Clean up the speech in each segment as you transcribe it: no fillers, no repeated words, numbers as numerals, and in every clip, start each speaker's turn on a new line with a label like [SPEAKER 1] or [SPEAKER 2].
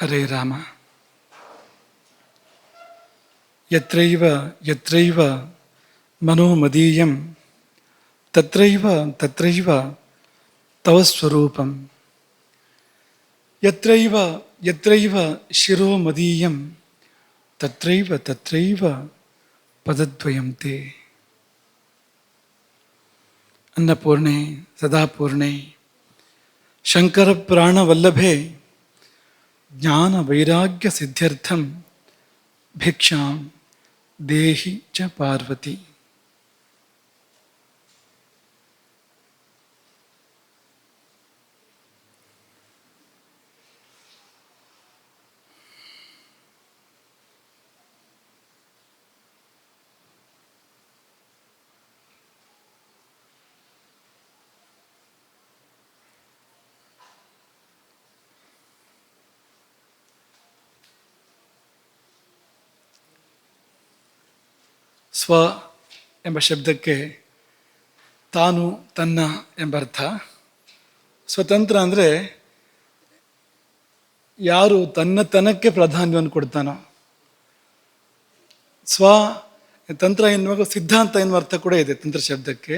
[SPEAKER 1] ಹರೇ ರಾಮ. ಯತ್ರೈವ ಯತ್ರೈವ ಮನೋಮದೀಯಂ ತತ್ರೈವ ತತ್ರೈವ ತವ ಸ್ವರೂಪಂ. ಯತ್ರೈವ ಯತ್ರೈವ ಶಿರೋ ಮದೀಯಂ ತತ್ರೈವ ತತ್ರೈವ ಪದದ್ವಯಂ ತೇ. ಅನ್ನಪೂರ್ಣೆ ಸದಾಪೂರ್ಣೆ ಶಂಕರ ಪ್ರಾಣವಲ್ಲಭೆ ಜ್ಞಾನ ವೈರಾಗ್ಯ ಸಿದ್ಧ್ಯರ್ಥಂ ಭಿಕ್ಷಾಂ ದೇಹಿ ಚ ಪಾರ್ವತಿ. ಸ್ವ ಎಂಬ ಶಬ್ದಕ್ಕೆ ತಾನು ತನ್ನ ಎಂಬ ಅರ್ಥ. ಸ್ವತಂತ್ರ ಅಂದರೆ ಯಾರು ತನ್ನತನಕ್ಕೆ ಪ್ರಾಧಾನ್ಯವನ್ನು ಕೊಡ್ತಾನೋ. ತಂತ್ರ ಎನ್ನುವಾಗ ಸಿದ್ಧಾಂತ ಎನ್ನುವ ಅರ್ಥ ಕೂಡ ಇದೆ ತಂತ್ರ ಶಬ್ದಕ್ಕೆ.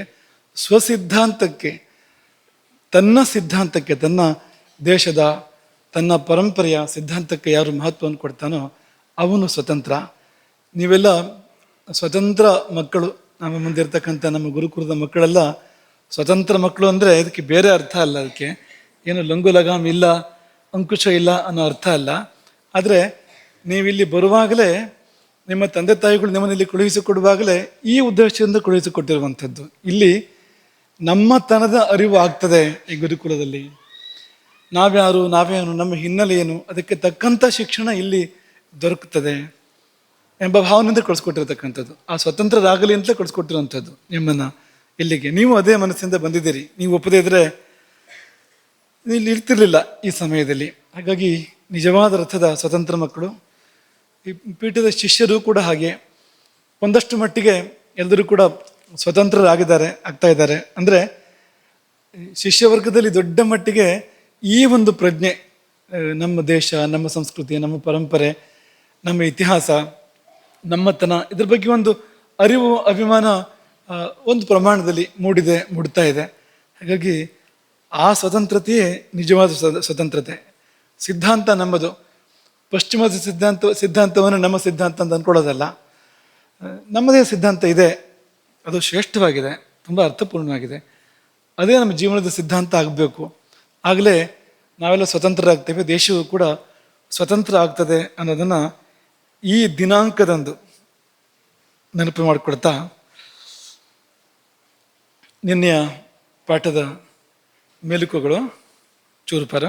[SPEAKER 1] ಸ್ವಸಿದ್ಧಾಂತಕ್ಕೆ, ತನ್ನ ಸಿದ್ಧಾಂತಕ್ಕೆ, ತನ್ನ ದೇಶದ ತನ್ನ ಪರಂಪರೆಯ ಸಿದ್ಧಾಂತಕ್ಕೆ ಯಾರು ಮಹತ್ವವನ್ನು ಕೊಡ್ತಾನೋ ಅವನು ಸ್ವತಂತ್ರ. ನೀವೆಲ್ಲ ಸ್ವತಂತ್ರ ಮಕ್ಕಳು. ನಮ್ಮ ಮುಂದಿರ್ತಕ್ಕಂಥ ನಮ್ಮ ಗುರುಕುಲದ ಮಕ್ಕಳೆಲ್ಲ ಸ್ವತಂತ್ರ ಮಕ್ಕಳು ಅಂದರೆ ಇದಕ್ಕೆ ಬೇರೆ ಅರ್ಥ ಅಲ್ಲ. ಅದಕ್ಕೆ ಏನು ಲಂಗು ಲಗಾಮ್ ಇಲ್ಲ, ಅಂಕುಶ ಇಲ್ಲ ಅನ್ನೋ ಅರ್ಥ ಅಲ್ಲ. ಆದರೆ ನೀವಿಲ್ಲಿ ಬರುವಾಗಲೇ ನಿಮ್ಮ ತಂದೆ ತಾಯಿಗಳು ನಿಮ್ಮನ್ನಿಲ್ಲಿ ಕಳುಹಿಸಿಕೊಡುವಾಗಲೇ ಈ ಉದ್ದೇಶದಿಂದ ಕಳುಹಿಸಿಕೊಟ್ಟಿರುವಂಥದ್ದು. ಇಲ್ಲಿ ನಮ್ಮತನದ ಅರಿವು ಆಗ್ತದೆ. ಈ ಗುರುಕುಲದಲ್ಲಿ ನಾವ್ಯಾರು, ನಾವೇನು, ನಮ್ಮ ಹಿನ್ನೆಲೆ ಏನು, ಅದಕ್ಕೆ ತಕ್ಕಂಥ ಶಿಕ್ಷಣ ಇಲ್ಲಿ ದೊರಕುತ್ತದೆ ಎಂಬ ಭಾವನೆಯಿಂದ ಕಳಿಸ್ಕೊಟ್ಟಿರ್ತಕ್ಕಂಥದ್ದು. ಆ ಸ್ವತಂತ್ರರಾಗಲಿ ಅಂತಲೇ ಕಳಿಸ್ಕೊಟ್ಟಿರುವಂಥದ್ದು ನಿಮ್ಮನ್ನು ಇಲ್ಲಿಗೆ. ನೀವು ಅದೇ ಮನಸ್ಸಿಂದ ಬಂದಿದ್ದೀರಿ. ನೀವು ಒಪ್ಪದೇ ಇದ್ರೆ ಇಲ್ಲಿ ಇರ್ತಿರ್ಲಿಲ್ಲ ಈ ಸಮಯದಲ್ಲಿ. ಹಾಗಾಗಿ ನಿಜವಾದ ಅರ್ಥದ ಸ್ವತಂತ್ರ ಮಕ್ಕಳು. ಈ ಪೀಠದ ಶಿಷ್ಯರು ಕೂಡ ಹಾಗೆ ಒಂದಷ್ಟು ಮಟ್ಟಿಗೆ ಎಲ್ಲರೂ ಕೂಡ ಸ್ವತಂತ್ರರಾಗಿದ್ದಾರೆ, ಆಗ್ತಾ ಇದ್ದಾರೆ. ಅಂದರೆ ಶಿಷ್ಯವರ್ಗದಲ್ಲಿ ದೊಡ್ಡ ಮಟ್ಟಿಗೆ ಈ ಒಂದು ಪ್ರಜ್ಞೆ, ನಮ್ಮ ದೇಶ, ನಮ್ಮ ಸಂಸ್ಕೃತಿ, ನಮ್ಮ ಪರಂಪರೆ, ನಮ್ಮ ಇತಿಹಾಸ, ನಮ್ಮತನ, ಇದ್ರ ಬಗ್ಗೆ ಒಂದು ಅರಿವು, ಅಭಿಮಾನ ಒಂದು ಪ್ರಮಾಣದಲ್ಲಿ ಮೂಡ್ತಾ ಇದೆ. ಹಾಗಾಗಿ ಆ ಸ್ವತಂತ್ರತೆಯೇ ನಿಜವಾದ ಸ್ವತಂತ್ರತೆ. ಸಿದ್ಧಾಂತ ನಮ್ಮದು. ಪಶ್ಚಿಮದ ಸಿದ್ಧಾಂತವನ್ನು ನಮ್ಮ ಸಿದ್ಧಾಂತ ಅಂತ ಅಂದ್ಕೊಳ್ಳೋದಲ್ಲ. ನಮ್ಮದೇ ಸಿದ್ಧಾಂತ ಇದೆ, ಅದು ಶ್ರೇಷ್ಠವಾಗಿದೆ, ತುಂಬ ಅರ್ಥಪೂರ್ಣವಾಗಿದೆ. ಅದೇ ನಮ್ಮ ಜೀವನದ ಸಿದ್ಧಾಂತ ಆಗಬೇಕು. ಆಗಲೇ ನಾವೆಲ್ಲ ಸ್ವತಂತ್ರರಾಗ್ತೇವೆ, ದೇಶವು ಕೂಡ ಸ್ವತಂತ್ರ ಆಗ್ತದೆ ಅನ್ನೋದನ್ನು ಈ ದಿನಾಂಕದಂದು ನೆನಪು ಮಾಡಿಕೊಡ್ತಾ ನಿನ್ನೆಯ ಪಾಠದ ಮೇಲುಕುಗಳು ಚೂರುಪರ.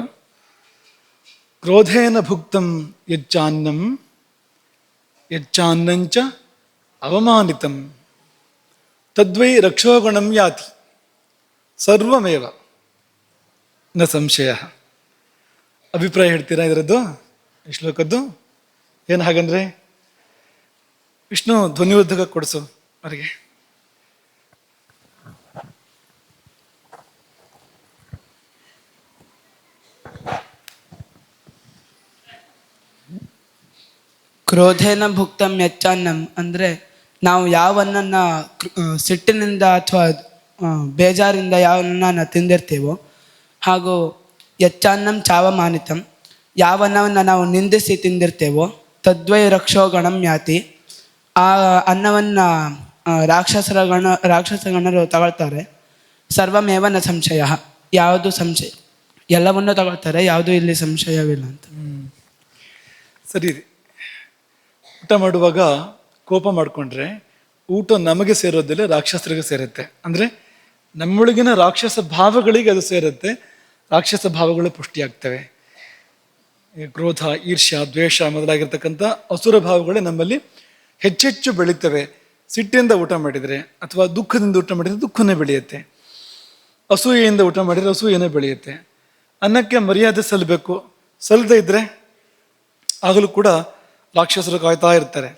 [SPEAKER 1] ಕ್ರೋಧೇನ ಭುಕ್ತಂ ಯಚ್ಚಾನ್ನಂ ಯಚ್ಚಾನ್ನಂಚ ಅವಮಾನಿತಂ ತದ್ವೈ ರಕ್ಷೋಗುಣಂ ಯಾತಿ ಸರ್ವಮೇವ ನ ಸಂಶಯ. ಅಭಿಪ್ರಾಯ ಹೇಳ್ತೀರಾ ಇದರದ್ದು, ಈ ಶ್ಲೋಕದ್ದು? ಏನು ಹಾಗಂದ್ರೆ? ವಿಷ್ಣು ಧ್ವನಿವರ್ಧಕ ಕೊಡಿಸು ಅವರಿಗೆ.
[SPEAKER 2] ಕ್ರೋಧೇನ ಭುಕ್ತಂ ಯಚ್ಚಾನ್ನಂ ಅಂದರೆ ನಾವು ಯಾವನ್ನ ಸಿಟ್ಟಿನಿಂದ ಅಥವಾ ಬೇಜಾರಿಂದ ಯಾವನ್ನ ತಿಂದಿರ್ತೇವೋ, ಹಾಗೂ ಯಚ್ಚಾನ್ನಂ ಚಾವಮಾನಿತಂ ಯಾವನ್ನವನ್ನು ನಾವು ನಿಂದಿಸಿ ತಿಂದಿರ್ತೇವೋ ತದ್ವೈ ರಕ್ಷೋಗಣಂ ಯಾತಿ ಆ ಅನ್ನವನ್ನು ರಾಕ್ಷಸಗಣರು ತಗೊಳ್ತಾರೆ. ಸರ್ವಮೇವ ನ ಸಂಶಯ, ಯಾವುದು ಸಂಶಯ, ಎಲ್ಲವನ್ನೂ ತಗೊಳ್ತಾರೆ, ಯಾವುದು ಇಲ್ಲಿ ಸಂಶಯವಿಲ್ಲ ಅಂತ.
[SPEAKER 1] ಸರಿ. ಊಟ ಮಾಡುವಾಗ ಕೋಪ ಮಾಡಿಕೊಂಡ್ರೆ ಊಟ ನಮಗೆ ಸೇರೋದಿಲ್ಲ, ರಾಕ್ಷಸರಿಗೆ ಸೇರುತ್ತೆ. ಅಂದರೆ ನಮ್ಮೊಳಗಿನ ರಾಕ್ಷಸ ಭಾವಗಳಿಗೆ ಅದು ಸೇರುತ್ತೆ, ರಾಕ್ಷಸ ಭಾವಗಳು ಪುಷ್ಟಿಯಾಗ್ತವೆ. ಕ್ರೋಧ, ಈರ್ಷ್ಯ, ದ್ವೇಷ ಮೊದಲಾಗಿರ್ತಕ್ಕಂಥ ಅಸುರ ಭಾವಗಳೇ ನಮ್ಮಲ್ಲಿ ಹೆಚ್ಚೆಚ್ಚು ಬೆಳೀತವೆ. ಸಿಟ್ಟಿಂದ ಊಟ ಮಾಡಿದರೆ ಅಥವಾ ದುಃಖದಿಂದ ಊಟ ಮಾಡಿದರೆ ದುಃಖನೇ ಬೆಳೆಯುತ್ತೆ. ಅಸೂಯೆಯಿಂದ ಊಟ ಮಾಡಿದರೆ ಅಸೂಯೆನೇ ಬೆಳೆಯುತ್ತೆ. ಅನ್ನಕ್ಕೆ ಮರ್ಯಾದೆ ಸಲ್ಲಬೇಕು, ಸಲ್ಲದೇ ಇದ್ದರೆ ಆಗಲೂ ಕೂಡ ರಾಕ್ಷಸರು ಕಾಯ್ತಾ ಇರ್ತಾರೆ.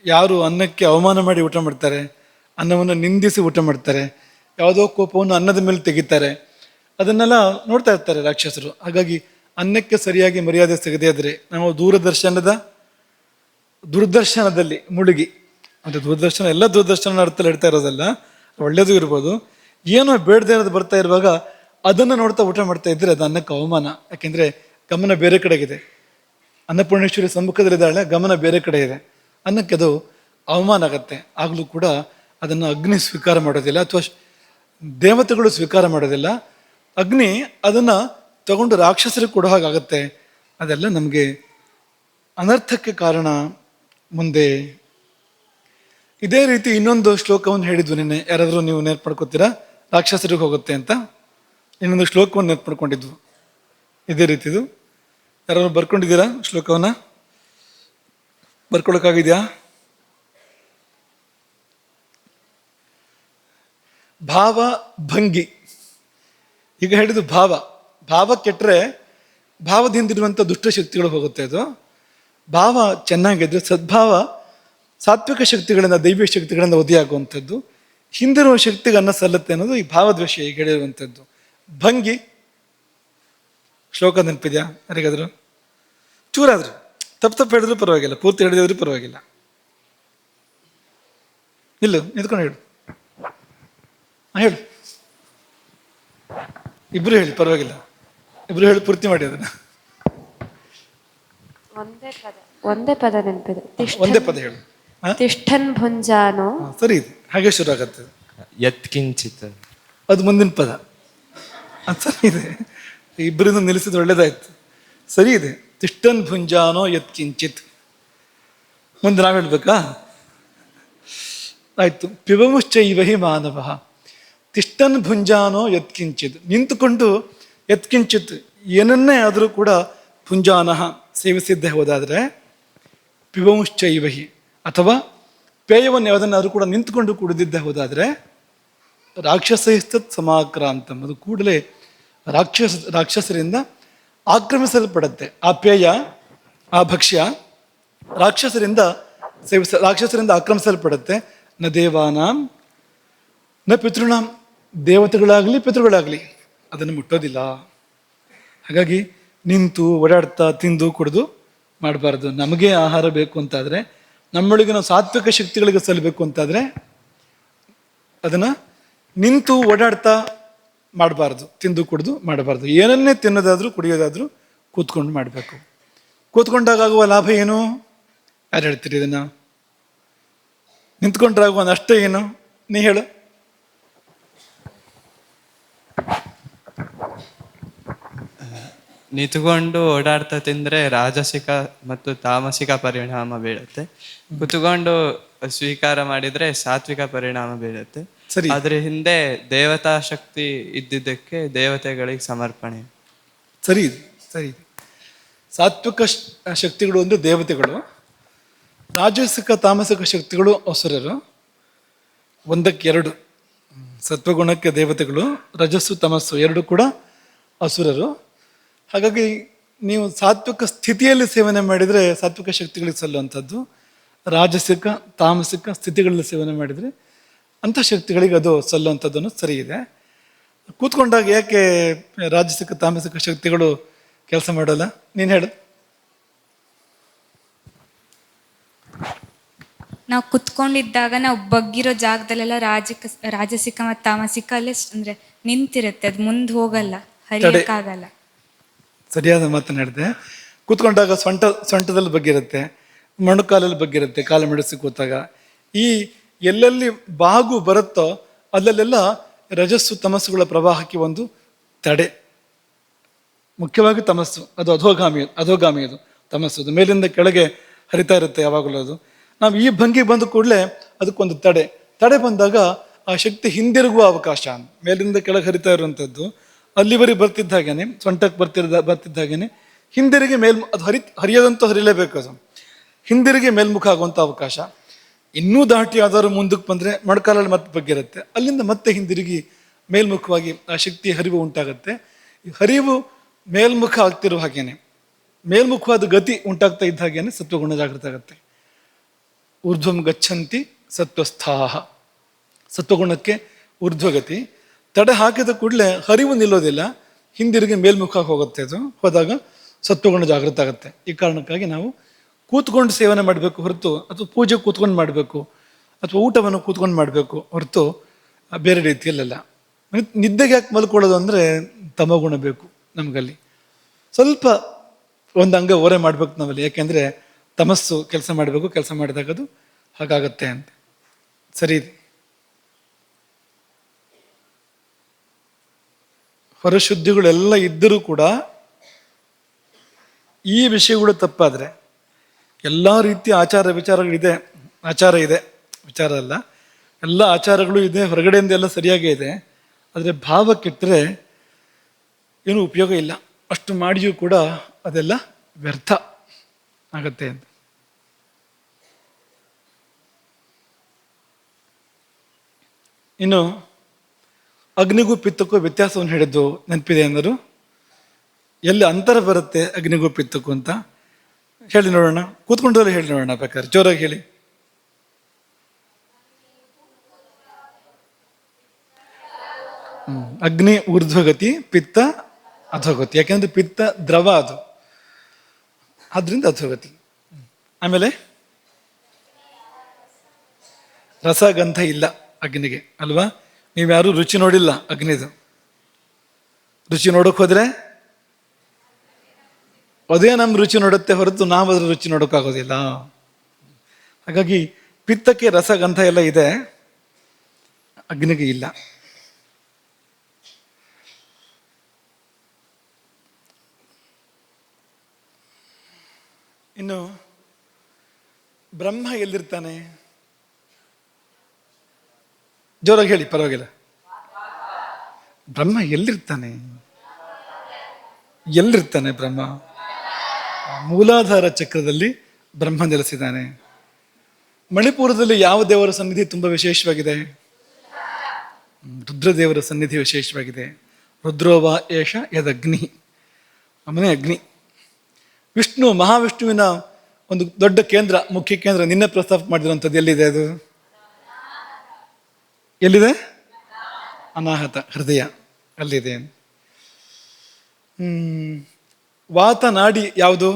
[SPEAKER 1] ಯಾರು ಅನ್ನಕ್ಕೆ ಅವಮಾನ ಮಾಡಿ ಊಟ ಮಾಡ್ತಾರೆ, ಅನ್ನವನ್ನು ನಿಂದಿಸಿ ಊಟ ಮಾಡ್ತಾರೆ, ಯಾವುದೋ ಕೋಪವನ್ನು ಅನ್ನದ ಮೇಲೆ ತೆಗಿತಾರೆ, ಅದನ್ನೆಲ್ಲ ನೋಡ್ತಾ ಇರ್ತಾರೆ ರಾಕ್ಷಸರು. ಹಾಗಾಗಿ ಅನ್ನಕ್ಕೆ ಸರಿಯಾಗಿ ಮರ್ಯಾದೆ ಸಿಗದೇ ಇದ್ರೆ ನಾವು ದೂರದರ್ಶನದಲ್ಲಿ ಮುಳುಗಿ, ಅಂದರೆ ದೂರದರ್ಶನ ಎಲ್ಲ ದೂರದರ್ಶನ ಅರ್ಥದಲ್ಲಿ ಇಡ್ತಾ ಇರೋದಲ್ಲ, ಒಳ್ಳೇದು ಇರ್ಬೋದು, ಏನೋ ಬೇಡದೇ ಇರೋದು ಬರ್ತಾ ಇರುವಾಗ ಅದನ್ನು ನೋಡ್ತಾ ಊಟ ಮಾಡ್ತಾ ಇದ್ರೆ ಅದು ಅನ್ನಕ್ಕೆ ಅವಮಾನ. ಯಾಕೆಂದರೆ ಗಮನ ಬೇರೆ ಕಡೆಗಿದೆ. ಅನ್ನಪೂರ್ಣೇಶ್ವರಿ ಸಮ್ಮುಖದಲ್ಲಿದ್ದಾಳೆ, ಗಮನ ಬೇರೆ ಕಡೆ ಇದೆ, ಅನ್ನಕ್ಕೆ ಅದು ಅವಮಾನ ಆಗತ್ತೆ. ಆಗಲೂ ಕೂಡ ಅದನ್ನು ಅಗ್ನಿ ಸ್ವೀಕಾರ ಮಾಡೋದಿಲ್ಲ, ಅಥವಾ ದೇವತೆಗಳು ಸ್ವೀಕಾರ ಮಾಡೋದಿಲ್ಲ. ಅಗ್ನಿ ಅದನ್ನು ತಗೊಂಡು ರಾಕ್ಷಸರಿಗೆ ಕೊಡೋ ಹಾಗಾಗತ್ತೆ. ಅದೆಲ್ಲ ನಮಗೆ ಅನರ್ಥಕ್ಕೆ ಕಾರಣ. ಮುಂದೆ ಇದೇ ರೀತಿ ಇನ್ನೊಂದು ಶ್ಲೋಕವನ್ನು ಹೇಳಿದ್ವು ನಿನ್ನೆ. ಯಾರಾದರೂ ನೀವು ನೆನಪು ಮಾಡ್ಕೊತೀರಾ? ರಾಕ್ಷಸರಿಗೆ ಹೋಗುತ್ತೆ ಅಂತ ಇನ್ನೊಂದು ಶ್ಲೋಕವನ್ನು ನೆನಪು ಮಾಡ್ಕೊಂಡಿದ್ವು ಇದೇ ರೀತಿದು. ಯಾರಾದ್ರು ಬರ್ಕೊಂಡಿದ್ದೀರಾ ಶ್ಲೋಕವನ್ನ? ಬರ್ಕೊಳಕ್ಕಾಗಿದೆಯಾ? ಭಾವ ಭಂಗಿ. ಈಗ ಹೇಳಿದ್ದು ಭಾವ ಕೆಟ್ಟರೆ ಭಾವದಿಂದಿರುವಂಥ ದುಷ್ಟಶಕ್ತಿಗಳು ಹೋಗುತ್ತೆ. ಅದು ಭಾವ ಚೆನ್ನಾಗಿದ್ರೆ ಸದ್ಭಾವ ಸಾತ್ವಿಕ ಶಕ್ತಿಗಳಿಂದ, ದೈವಿಕ ಶಕ್ತಿಗಳಿಂದ ಉದಯಾಗುವಂಥದ್ದು. ಹಿಂದಿರುವ ಶಕ್ತಿಗೆ ಅನ್ನ ಸಲ್ಲತ್ತೆ ಅನ್ನೋದು ಈ ಭಾವದ್ವೇಷ ಈಗ ಹೇಳಿರುವಂಥದ್ದು. ಭಂಗಿ ಶ್ಲೋಕ ನೆನಪಿದ್ಯಾ ಯಾರಿಗಾದ್ರು? ಚೂರಾದ್ರು ತಪ್ಪು ಹೇಳಿದ್ರು ಪರವಾಗಿಲ್ಲ, ಪೂರ್ತಿ ಹೇಳಿದ್ರು ಪರವಾಗಿಲ್ಲ. ಇಲ್ಲ ನಿಂತ್ಕೊಂಡು ಹೇಳು. ಹೇಳು, ಇಬ್ರು ಹೇಳಿ ಪರವಾಗಿಲ್ಲ, ಇಬ್ರು ಹೇಳಿ ಪೂರ್ತಿ ಮಾಡಿ ಅದನ್ನ.
[SPEAKER 3] ಒಂದೇ ಪದ ನೆನಪಿದೆ.
[SPEAKER 1] ಒಂದೇ ಪದ ಹೇಳು.
[SPEAKER 3] ತಿಷ್ಠನ್ ಭುಂಜಾನೋ.
[SPEAKER 1] ಸರಿ ಇದೆ, ಹಾಗೆ ಶುರು ಆಗತ್ತೆ.
[SPEAKER 4] ಯತ್ಕಿಂಚಿತ್
[SPEAKER 1] ಅದು ಮುಂದಿನ ಪದ. ಅದು ಸರಿ ಇದೆ, ಇಬ್ಬರಿಂದ ನಿಲ್ಲಿಸಿದ ಒಳ್ಳೇದಾಯ್ತು. ಸರಿ ಇದೆ. ತಿಷ್ಠನ್ ಭುಂಜಾನೋ ಯತ್ಕಿಂಚಿತ್. ಮುಂದೆ ನಾವು ಹೇಳ್ಬೇಕಾ? ಆಯ್ತು. ಪಿಬಮುಶ್ಚೈವ ಹಿ ಮಾನವ ತಿಷ್ಠನ್ ಭುಂಜಾನೋ ಯತ್ಕಿಂಚಿತ್. ನಿಂತುಕೊಂಡು ಯತ್ಕಿಂಚಿತ್ ಏನನ್ನೇ ಆದರೂ ಕೂಡ ಭುಂಜಾನಃ ಸೇವಿಸಿದ್ದೇ ಹೋದಾದರೆ, ಪಿಬಮುಶ್ಚೈವಹಿ ಅಥವಾ ಪೇಯವನ್ನು ಯಾವುದನ್ನಾದರೂ ಕೂಡ ನಿಂತುಕೊಂಡು ಕುಡಿದಿದ್ದೇ ಹೋದಾದರೆ, ರಾಕ್ಷಸೈಸ್ತತ್ ಸಮಾಕ್ರಾಂತಂ. ಅದು ಕೂಡಲೇ ರಾಕ್ಷಸರಿಂದ ಆಕ್ರಮಿಸಲ್ಪಡುತ್ತೆ. ಆ ಪೇಯ, ಆ ಭಕ್ಷ್ಯ ರಾಕ್ಷಸರಿಂದ ಆಕ್ರಮಿಸಲ್ಪಡುತ್ತೆ. ನ ದೇವಾನಾಂ ನ ಪಿತೃಣಾಂ. ದೇವತೆಗಳಾಗಲಿ ಪಿತೃಗಳಾಗಲಿ ಅದನ್ನು ಮುಟ್ಟೋದಿಲ್ಲ. ಹಾಗಾಗಿ ನಿಂತು ಓಡಾಡ್ತಾ ತಿಂದು ಕುಡಿದು ಮಾಡಬಾರ್ದು. ನಮಗೆ ಆಹಾರ ಬೇಕು ಅಂತಾದರೆ, ನಮ್ಮೊಳಗಿನ ಸಾತ್ವಿಕ ಶಕ್ತಿಗಳಿಗೆ ಸಲ್ಲಬೇಕು ಅಂತಾದರೆ ಅದನ್ನು ನಿಂತು ಓಡಾಡ್ತಾ ಮಾಡಬಾರ್ದು, ತಿಂದು ಕುಡಿದು ಮಾಡಬಾರ್ದು. ಏನನ್ನೇ ತಿನ್ನೋದಾದರೂ ಕುಡಿಯೋದಾದರೂ ಕೂತ್ಕೊಂಡು ಮಾಡಬೇಕು. ಕೂತ್ಕೊಂಡಾಗುವ ಲಾಭ ಏನು? ಯಾರು ಹೇಳ್ತೀರಿ ಇದನ್ನು? ನಿಂತ್ಕೊಂಡ್ರಾಗುವ ನಷ್ಟ ಏನು? ನೀ ಹೇಳು.
[SPEAKER 4] ನಿಂತುಕೊಂಡು ಓಡಾಡ್ತಾ ತಿಂದ್ರೆ ರಾಜಸಿಕ ಮತ್ತು ತಾಮಸಿಕ ಪರಿಣಾಮ ಬೀಳುತ್ತೆ. ಕುತ್ಕೊಂಡು ಸ್ವೀಕಾರ ಮಾಡಿದ್ರೆ ಸಾತ್ವಿಕ ಪರಿಣಾಮ ಬೀಳುತ್ತೆ.
[SPEAKER 1] ಸರಿ.
[SPEAKER 4] ಆದ್ರೆ ಹಿಂದೆ ದೇವತಾ ಶಕ್ತಿ ಇದ್ದಿದ್ದಕ್ಕೆ ದೇವತೆಗಳಿಗೆ ಸಮರ್ಪಣೆ.
[SPEAKER 1] ಸರಿ ಇದೆ, ಸರಿ ಇದೆ. ಸಾತ್ವಿಕ ಶಕ್ತಿಗಳು ಅಂದರೆ ದೇವತೆಗಳು, ರಾಜಸಿಕ ತಾಮಸಿಕ ಶಕ್ತಿಗಳು ಅಸುರರು. ಒಂದಕ್ಕೆ ಎರಡು. ಸತ್ವಗುಣಕ್ಕೆ ದೇವತೆಗಳು, ರಜಸ್ಸು ತಮಸ್ಸು ಎರಡು ಕೂಡ ಅಸುರರು. ಹಾಗಾಗಿ ನೀವು ಸಾತ್ವಿಕ ಸ್ಥಿತಿಯಲ್ಲಿ ಸೇವನೆ ಮಾಡಿದರೆ ಸಾತ್ವಿಕ ಶಕ್ತಿಗಳಿಗೆ ಸಲ್ಲುವಂಥದ್ದು, ರಾಜಸಿಕ ತಾಮಸಿಕ ಸ್ಥಿತಿಗಳಲ್ಲಿ ಸೇವನೆ ಮಾಡಿದರೆ ಅಂಥ ಶಕ್ತಿಗಳಿಗೆ ಅದು ಸಲ್ಲುವಂಥದ್ದನ್ನು ಸರಿ ಇದೆ. ಕೂತ್ಕೊಂಡಾಗ ಯಾಕೆ ರಾಜಸಿಕ ತಾಮಸಿಕ ಶಕ್ತಿಗಳು ಕೆಲಸ ಮಾಡೋಲ್ಲ? ನೀನು ಹೇಳು.
[SPEAKER 5] ನಾವು ಕುತ್ಕೊಂಡಿದ್ದಾಗ ನಾವು ಬಗ್ಗಿರೋ ಜಾಗದಲ್ಲೆಲ್ಲ ರಾಜಸಿಕ ಮತ್ತು ತಾಮಸಿಕ ಅಲ್ಲೇ ಅಂದ್ರೆ ನಿಂತಿರುತ್ತೆ, ಅದು ಮುಂದೆ ಹೋಗಲ್ಲ, ಹರಿಯಕ್ಕಾಗಲ್ಲ.
[SPEAKER 1] ಸರಿಯಾದ ಮಾತನಾಡಿದೆ. ಕೂತ್ಕೊಂಡಾಗ ಸೊಂಟದಲ್ಲಿ ಬಗ್ಗಿರುತ್ತೆ, ಮೊಣಕಾಲಲ್ಲಿ ಬಗ್ಗಿರುತ್ತೆ, ಕಾಲು ಮೆಡಿಸಿ ಕೂತಾಗ. ಈ ಎಲ್ಲೆಲ್ಲಿ ಬಾಗು ಬರುತ್ತೋ ಅಲ್ಲೆಲ್ಲ ರಜಸ್ಸು ತಮಸ್ಸುಗಳ ಪ್ರವಾಹಕ್ಕೆ ಒಂದು ತಡೆ. ಮುಖ್ಯವಾಗಿ ತಮಸ್ಸು, ಅದು ಅಧೋಗಾಮಿ ಅದು ತಮಸ್ಸು. ಅದು ಮೇಲಿಂದ ಕೆಳಗೆ ಹರಿತಾ ಇರುತ್ತೆ ಯಾವಾಗಲೂ. ಅದು ನಾವು ಈ ಭಂಗಿ ಬಂದ ಕೂಡಲೇ ಅದಕ್ಕೊಂದು ತಡೆ ಬಂದಾಗ ಆ ಶಕ್ತಿ ಹಿಂದಿರುಗುವ ಅವಕಾಶ. ಮೇಲಿಂದ ಕೆಳಗೆ ಹರಿತಾ ಇರುವಂಥದ್ದು ಅಲ್ಲಿವರೆಗೆ ಬರ್ತಿದ್ದ ಹಾಗೇನೆ, ಸೊಂಟಕ್ಕೆ ಬರ್ತಿದ್ದ ಹಾಗೇನೆ ಹಿಂದಿರುಗಿ ಅದು ಹರಿಯೋದಂತೂ ಹರಿಲೇಬೇಕು. ಅದು ಹಿಂದಿರುಗಿ ಮೇಲ್ಮುಖ ಆಗುವಂಥ ಅವಕಾಶ. ಇನ್ನೂ ದಾಟಿ ಯಾವ್ದಾದ್ರು ಮುಂದಕ್ಕೆ ಬಂದರೆ ಮೊಣಕಾಲಲ್ಲಿ ಮತ್ತೆ ಬಗ್ಗಿರುತ್ತೆ, ಅಲ್ಲಿಂದ ಮತ್ತೆ ಹಿಂದಿರುಗಿ ಮೇಲ್ಮುಖವಾಗಿ ಆ ಶಕ್ತಿ ಹರಿವು ಉಂಟಾಗುತ್ತೆ. ಈ ಹರಿವು ಮೇಲ್ಮುಖ ಆಗ್ತಿರೋ ಹಾಗೇನೆ, ಮೇಲ್ಮುಖವಾದ ಗತಿ ಉಂಟಾಗ್ತಾ ಇದ್ದ ಹಾಗೇನೆ ಸತ್ವಗುಣ ಜಾಗೃತ ಆಗುತ್ತೆ. ಊರ್ಧ್ವಂ ಗಚ್ಚಂತಿ ಸತ್ವಸ್ಥಾಹ. ಸತ್ವಗುಣಕ್ಕೆ ಊರ್ಧ್ವಗತಿ. ತಡೆ ಹಾಕಿದ ಕೂಡಲೇ ಹರಿವು ನಿಲ್ಲೋದಿಲ್ಲ, ಹಿಂದಿರುಗಿ ಮೇಲ್ಮುಖ ಹೋಗುತ್ತೆ. ಅದು ಹೋದಾಗ ಸತ್ವಗುಣ ಜಾಗೃತ ಆಗುತ್ತೆ. ಈ ಕಾರಣಕ್ಕಾಗಿ ನಾವು ಕೂತ್ಕೊಂಡು ಸೇವನೆ ಮಾಡಬೇಕು ಹೊರತು, ಅಥವಾ ಪೂಜೆ ಕೂತ್ಕೊಂಡು ಮಾಡಬೇಕು, ಅಥವಾ ಊಟವನ್ನು ಕೂತ್ಕೊಂಡು ಮಾಡಬೇಕು ಹೊರತು ಬೇರೆ ರೀತಿಯಲ್ಲೆಲ್ಲ. ನಿದ್ದೆಗೆ ಯಾಕೆ ಮಲ್ಕೊಳ್ಳೋದು ಅಂದರೆ ತಮಗುಣ ಬೇಕು ನಮಗಲ್ಲಿ. ಸ್ವಲ್ಪ ಒಂದು ಅಂಗ ಓರೆ ಮಾಡ್ಬೇಕು ನಾವಲ್ಲಿ, ಯಾಕೆಂದರೆ ತಮಸ್ಸು ಕೆಲಸ ಮಾಡಬೇಕು, ಕೆಲಸ ಮಾಡಿದಾಗ ಅದು ಹಾಗಾಗತ್ತೆ ಅಂತ. ಸರಿ ಇದೆ. ಹೊರಶುದ್ಧಿಗಳೆಲ್ಲ ಇದ್ದರೂ ಕೂಡ ಈ ವಿಷಯಗಳು ತಪ್ಪಾದರೆ, ಎಲ್ಲ ರೀತಿಯ ಆಚಾರ ವಿಚಾರಗಳಿದೆ, ಆಚಾರ ಇದೆ, ವಿಚಾರ ಅಲ್ಲ, ಎಲ್ಲ ಆಚಾರಗಳು ಇದೆ, ಹೊರಗಡೆಯಿಂದ ಎಲ್ಲ ಸರಿಯಾಗೇ ಇದೆ. ಆದರೆ ಭಾವ ಕೆಟ್ಟರೆ ಏನೂ ಉಪಯೋಗ ಇಲ್ಲ. ಅಷ್ಟು ಮಾಡಿಯೂ ಕೂಡ ಅದೆಲ್ಲ ವ್ಯರ್ಥ ಆಗತ್ತೆ ಅಂತ. ಇನ್ನು ಅಗ್ನಿಗೂ ಪಿತ್ತಕ್ಕೂ ವ್ಯತ್ಯಾಸವನ್ನು ಹೇಳಿದ್ದು ನೆನಪಿದೆ ಅಂದರು. ಎಲ್ಲಿ ಅಂತರ ಬರುತ್ತೆ ಅಗ್ನಿಗೂ ಪಿತ್ತಕ್ಕೂ ಅಂತ ಹೇಳಿ ನೋಡೋಣ. ಕೂತ್ಕೊಂಡಲ್ಲಿ ಹೇಳಿ ನೋಡೋಣ, ಬೇಕಾದ್ರೆ ಜೋರಾಗಿ ಹೇಳಿ. ಅಗ್ನಿ ಊರ್ಧ್ವಗತಿ, ಪಿತ್ತ ಅಧೋಗತಿ. ಯಾಕೆಂದ್ರೆ ಪಿತ್ತ ದ್ರವ, ಅದು ಆದ್ರಿಂದ ಅಧೋಗತಿ. ಆಮೇಲೆ ರಸಗಂಧ ಇಲ್ಲ ಅಗ್ನಿಗೆ ಅಲ್ವಾ? ನೀವ್ಯಾರು ರುಚಿ ನೋಡಿಲ್ಲ ಅಗ್ನಿದು. ರುಚಿ ನೋಡೋಕೆ ಹೋದ್ರೆ ಅದೇ ನಮ್ಮ ರುಚಿ ನೋಡುತ್ತೆ ಹೊರತು ನಾವು ಅದ್ರ ರುಚಿ ನೋಡೋಕ್ಕಾಗೋದಿಲ್ಲ. ಹಾಗಾಗಿ ಪಿತ್ತಕ್ಕೆ ರಸಗಂಧ ಎಲ್ಲ ಇದೆ, ಅಗ್ನಿಗೆ ಇಲ್ಲ. ಇನ್ನು ಬ್ರಹ್ಮ ಎಲ್ಲಿರ್ತಾನೆ? ಜೋರಾಗಿ ಹೇಳಿ, ಪರವಾಗಿಲ್ಲ. ಬ್ರಹ್ಮ ಎಲ್ಲಿರ್ತಾನೆ? ಎಲ್ಲಿರ್ತಾನೆ ಬ್ರಹ್ಮ? ಮೂಲಾಧಾರ ಚಕ್ರದಲ್ಲಿ ಬ್ರಹ್ಮ ನೆಲೆಸಿದ್ದಾನೆ. ಮಣಿಪುರದಲ್ಲಿ ಯಾವ ದೇವರ ಸನ್ನಿಧಿ ತುಂಬ ವಿಶೇಷವಾಗಿದೆ? ರುದ್ರದೇವರ ಸನ್ನಿಧಿ ವಿಶೇಷವಾಗಿದೆ. ರುದ್ರೋವ ಏಷ ಯದಗ್ನಿ, ಅವನೇ ಅಗ್ನಿ. ವಿಷ್ಣು, ಮಹಾವಿಷ್ಣುವಿನ ಒಂದು ದೊಡ್ಡ ಕೇಂದ್ರ, ಮುಖ್ಯ ಕೇಂದ್ರ ನಿನ್ನೆ ಪ್ರಸ್ತಾಪ ಮಾಡಿರುವಂಥದ್ದು ಎಲ್ಲಿದೆ? ಅದು ಎಲ್ಲಿದೆ? ಅನಾಹತ ಹೃದಯ, ಅಲ್ಲಿದೆ. ವಾತ ನಾಡಿ ಯಾವುದು?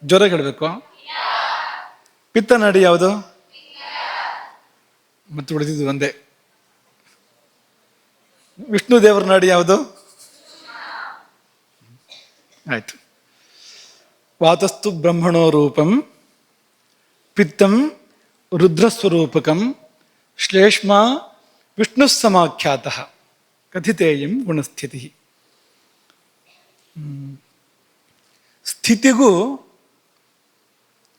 [SPEAKER 1] ಜ್ವರ ಹೇಳಬೇಕು. ಪಿತ್ತ ನಾಡಿ ಯಾವುದು? ಮತ್ತೆ ಉಳಿದಿದ್ದು ಒಂದೇ. ವಿಷ್ಣು ದೇವರ ನಾಡಿ ಯಾವುದು? ಆಯ್ತು. ವಾತಸ್ತು ಬ್ರಹ್ಮಣೋ ರೂಪಂ, ಪಿತ್ತಂ ರುದ್ರಸ್ವರೂಪಕಂ, ಶ್ಲೇಷ್ಮ ವಿಷ್ಣು ಸಮಾಖ್ಯಾತ, ಕಥಿತೇಯಂ ಗುಣಸ್ಥಿತಿ. ಸ್ಥಿತಿಗೂ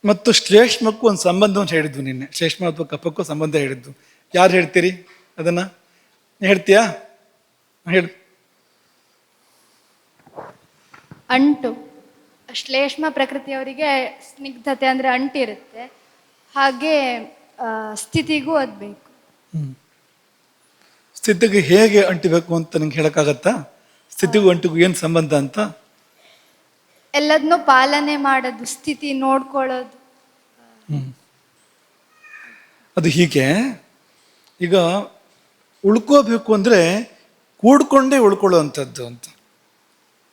[SPEAKER 1] ಮತ್ತು ಶ್ಲೇಷ್ಮಕ್ಕೂ ಒಂದು ಸಂಬಂಧವನ್ನು ಹೇಳಿದ್ವು ನಿನ್ನೆ. ಶ್ಲೇಷ್ಮ ಅಥವಾ ಕಫಕ್ಕೂ ಸಂಬಂಧ ಹೇಳಿದ್ದು. ಯಾರು ಹೇಳ್ತೀರಿ ಅದನ್ನ? ಹೇಳ್ತೀಯಾ? ಹೇಳು.
[SPEAKER 6] ಅಂಟು. ಶ್ಲೇಷ್ಮ ಪ್ರಕೃತಿಯವರಿಗೆ ಸ್ನಿಗ್ಧತೆ ಅಂದರೆ ಅಂಟಿರುತ್ತೆ, ಹಾಗೆ ಸ್ಥಿತಿಗೂ ಅದು ಬೇಕು.
[SPEAKER 1] ಸ್ಥಿತಿಗೆ ಹೇಗೆ ಅಂಟಿಬೇಕು ಅಂತ ನಿಂಗೆ ಹೇಳಕ್ಕಾಗತ್ತಾ? ಸ್ಥಿತಿಗೂ ಅಂಟಿಗೂ ಏನು ಸಂಬಂಧ ಅಂತ?
[SPEAKER 6] ಎಲ್ಲದನ್ನೂ ಪಾಲನೆ ಮಾಡೋದು, ಸ್ಥಿತಿ ನೋಡ್ಕೊಳ್ಳೋದು.
[SPEAKER 1] ಅದು ಹೀಗೆ. ಈಗ ಉಳ್ಕೋಬೇಕು ಅಂದರೆ ಕೂಡ್ಕೊಂಡೇ ಉಳ್ಕೊಳ್ಳೋ ಅಂಥದ್ದು ಅಂತ.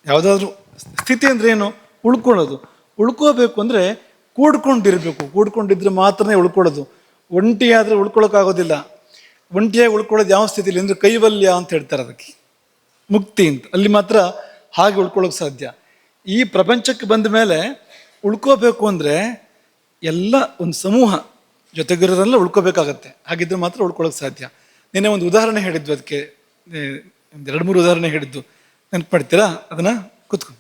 [SPEAKER 1] ಯಾವುದಾದ್ರೂ ಸ್ಥಿತಿ ಅಂದ್ರೆ ಏನು? ಉಳ್ಕೊಳ್ಳೋದು. ಉಳ್ಕೋಬೇಕು ಅಂದರೆ ಕೂಡ್ಕೊಂಡಿರ್ಬೇಕು, ಕೂಡ್ಕೊಂಡಿದ್ರೆ ಮಾತ್ರನೇ ಉಳ್ಕೊಳ್ಳೋದು. ಒಂಟಿಯಾದರೆ ಉಳ್ಕೊಳ್ಳೋಕ್ಕಾಗೋದಿಲ್ಲ. ಒಂಟಿಯಾಗಿ ಉಳ್ಕೊಳ್ಳೋದು ಯಾವ ಸ್ಥಿತಿಲಿ ಅಂದರೆ ಕೈವಲ್ಯ ಅಂತ ಹೇಳ್ತಾರೆ ಅದಕ್ಕೆ, ಮುಕ್ತಿ ಅಂತ. ಅಲ್ಲಿ ಮಾತ್ರ ಹಾಗೆ ಉಳ್ಕೊಳ್ಳೋಕೆ ಸಾಧ್ಯ. ಈ ಪ್ರಪಂಚಕ್ಕೆ ಬಂದ ಮೇಲೆ ಉಳ್ಕೋಬೇಕು ಅಂದರೆ ಎಲ್ಲ ಒಂದು ಸಮೂಹ ಜೊತೆಗಿರೋದೆಲ್ಲ ಉಳ್ಕೋಬೇಕಾಗತ್ತೆ. ಹಾಗಿದ್ರೆ ಮಾತ್ರ ಉಳ್ಕೊಳ್ಳೋಕೆ ಸಾಧ್ಯ. ನಿನ್ನೆ ಒಂದು ಉದಾಹರಣೆ ಹೇಳಿದ್ವು, ಅದಕ್ಕೆ ಒಂದು 2-3 ಉದಾಹರಣೆ ಹೇಳಿದ್ದು, ನೆನಪು ಮಾಡ್ತೀರಾ ಅದನ್ನ? ಕೂತ್ಕೊಂಡು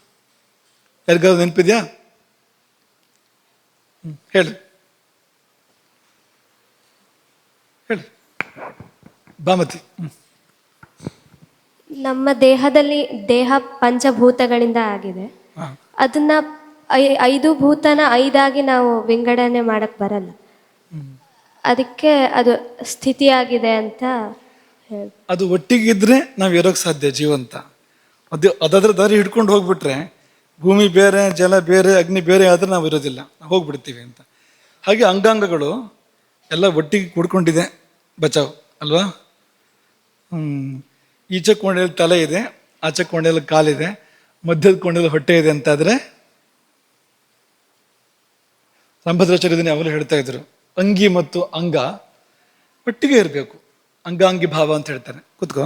[SPEAKER 1] ಯಾರಿಗಾದ್ರು ನೆನಪಿದ್ಯಾ? ಹೇಳಿ ಹೇಳಿ ಬಾಮತಿ.
[SPEAKER 3] ನಮ್ಮ ದೇಹದಲ್ಲಿ ದೇಹ ಪಂಚಭೂತಗಳಿಂದ ಆಗಿದೆ. ಅದನ್ನ 5 ಭೂತನ 5 ನಾವು ವಿಂಗಡಣೆ ಮಾಡಕ್ ಬರಲ್ಲ. ಅದಕ್ಕೆ ಅದು ಸ್ಥಿತಿಯಾಗಿದೆ ಅಂತ ಹೇಳಿ.
[SPEAKER 1] ಅದು ಒಟ್ಟಿಗಿದ್ರೆ ನಾವು ಇರೋಕ್ಕೆ ಸಾಧ್ಯ ಜೀವಂತ. ಅದಾದ್ರ ದಾರಿ ಹಿಡ್ಕೊಂಡು ಹೋಗ್ಬಿಟ್ರೆ, ಭೂಮಿ ಬೇರೆ, ಜಲ ಬೇರೆ, ಅಗ್ನಿ ಬೇರೆ ಆದ್ರೆ ನಾವು ಇರೋದಿಲ್ಲ, ಹೋಗ್ಬಿಡ್ತೀವಿ ಅಂತ. ಹಾಗೆ ಅಂಗಾಂಗಗಳು ಎಲ್ಲ ಒಟ್ಟಿಗೆ ಕೂಡ್ಕೊಂಡಿದೆ, ಬಚಾವ್ ಅಲ್ವಾ? ಈಚೆ ಕೋಣೆಯಲ್ಲಿ ತಲೆ ಇದೆ, ಆಚೆ ಕೋಣೆಯಲ್ಲಿ ಕಾಲಿದೆ, ಮಧ್ಯದ ಕೋಣೆಯಲ್ಲಿ ಹೊಟ್ಟೆ ಇದೆ ಅಂತಾದ್ರೆ ರಂಭದ್ರಾಚಾರ್ಯದನ್ನ ಯಾವಾಗಲೂ ಹೇಳ್ತಾ ಇದ್ರು, ಅಂಗಿ ಮತ್ತು ಅಂಗ ಒಟ್ಟಿಗೆ ಇರಬೇಕು. ಅಂಗಾಂಗಿ ಭಾವ ಅಂತ ಹೇಳ್ತಾರೆ. ಕೂತ್ಕೋ.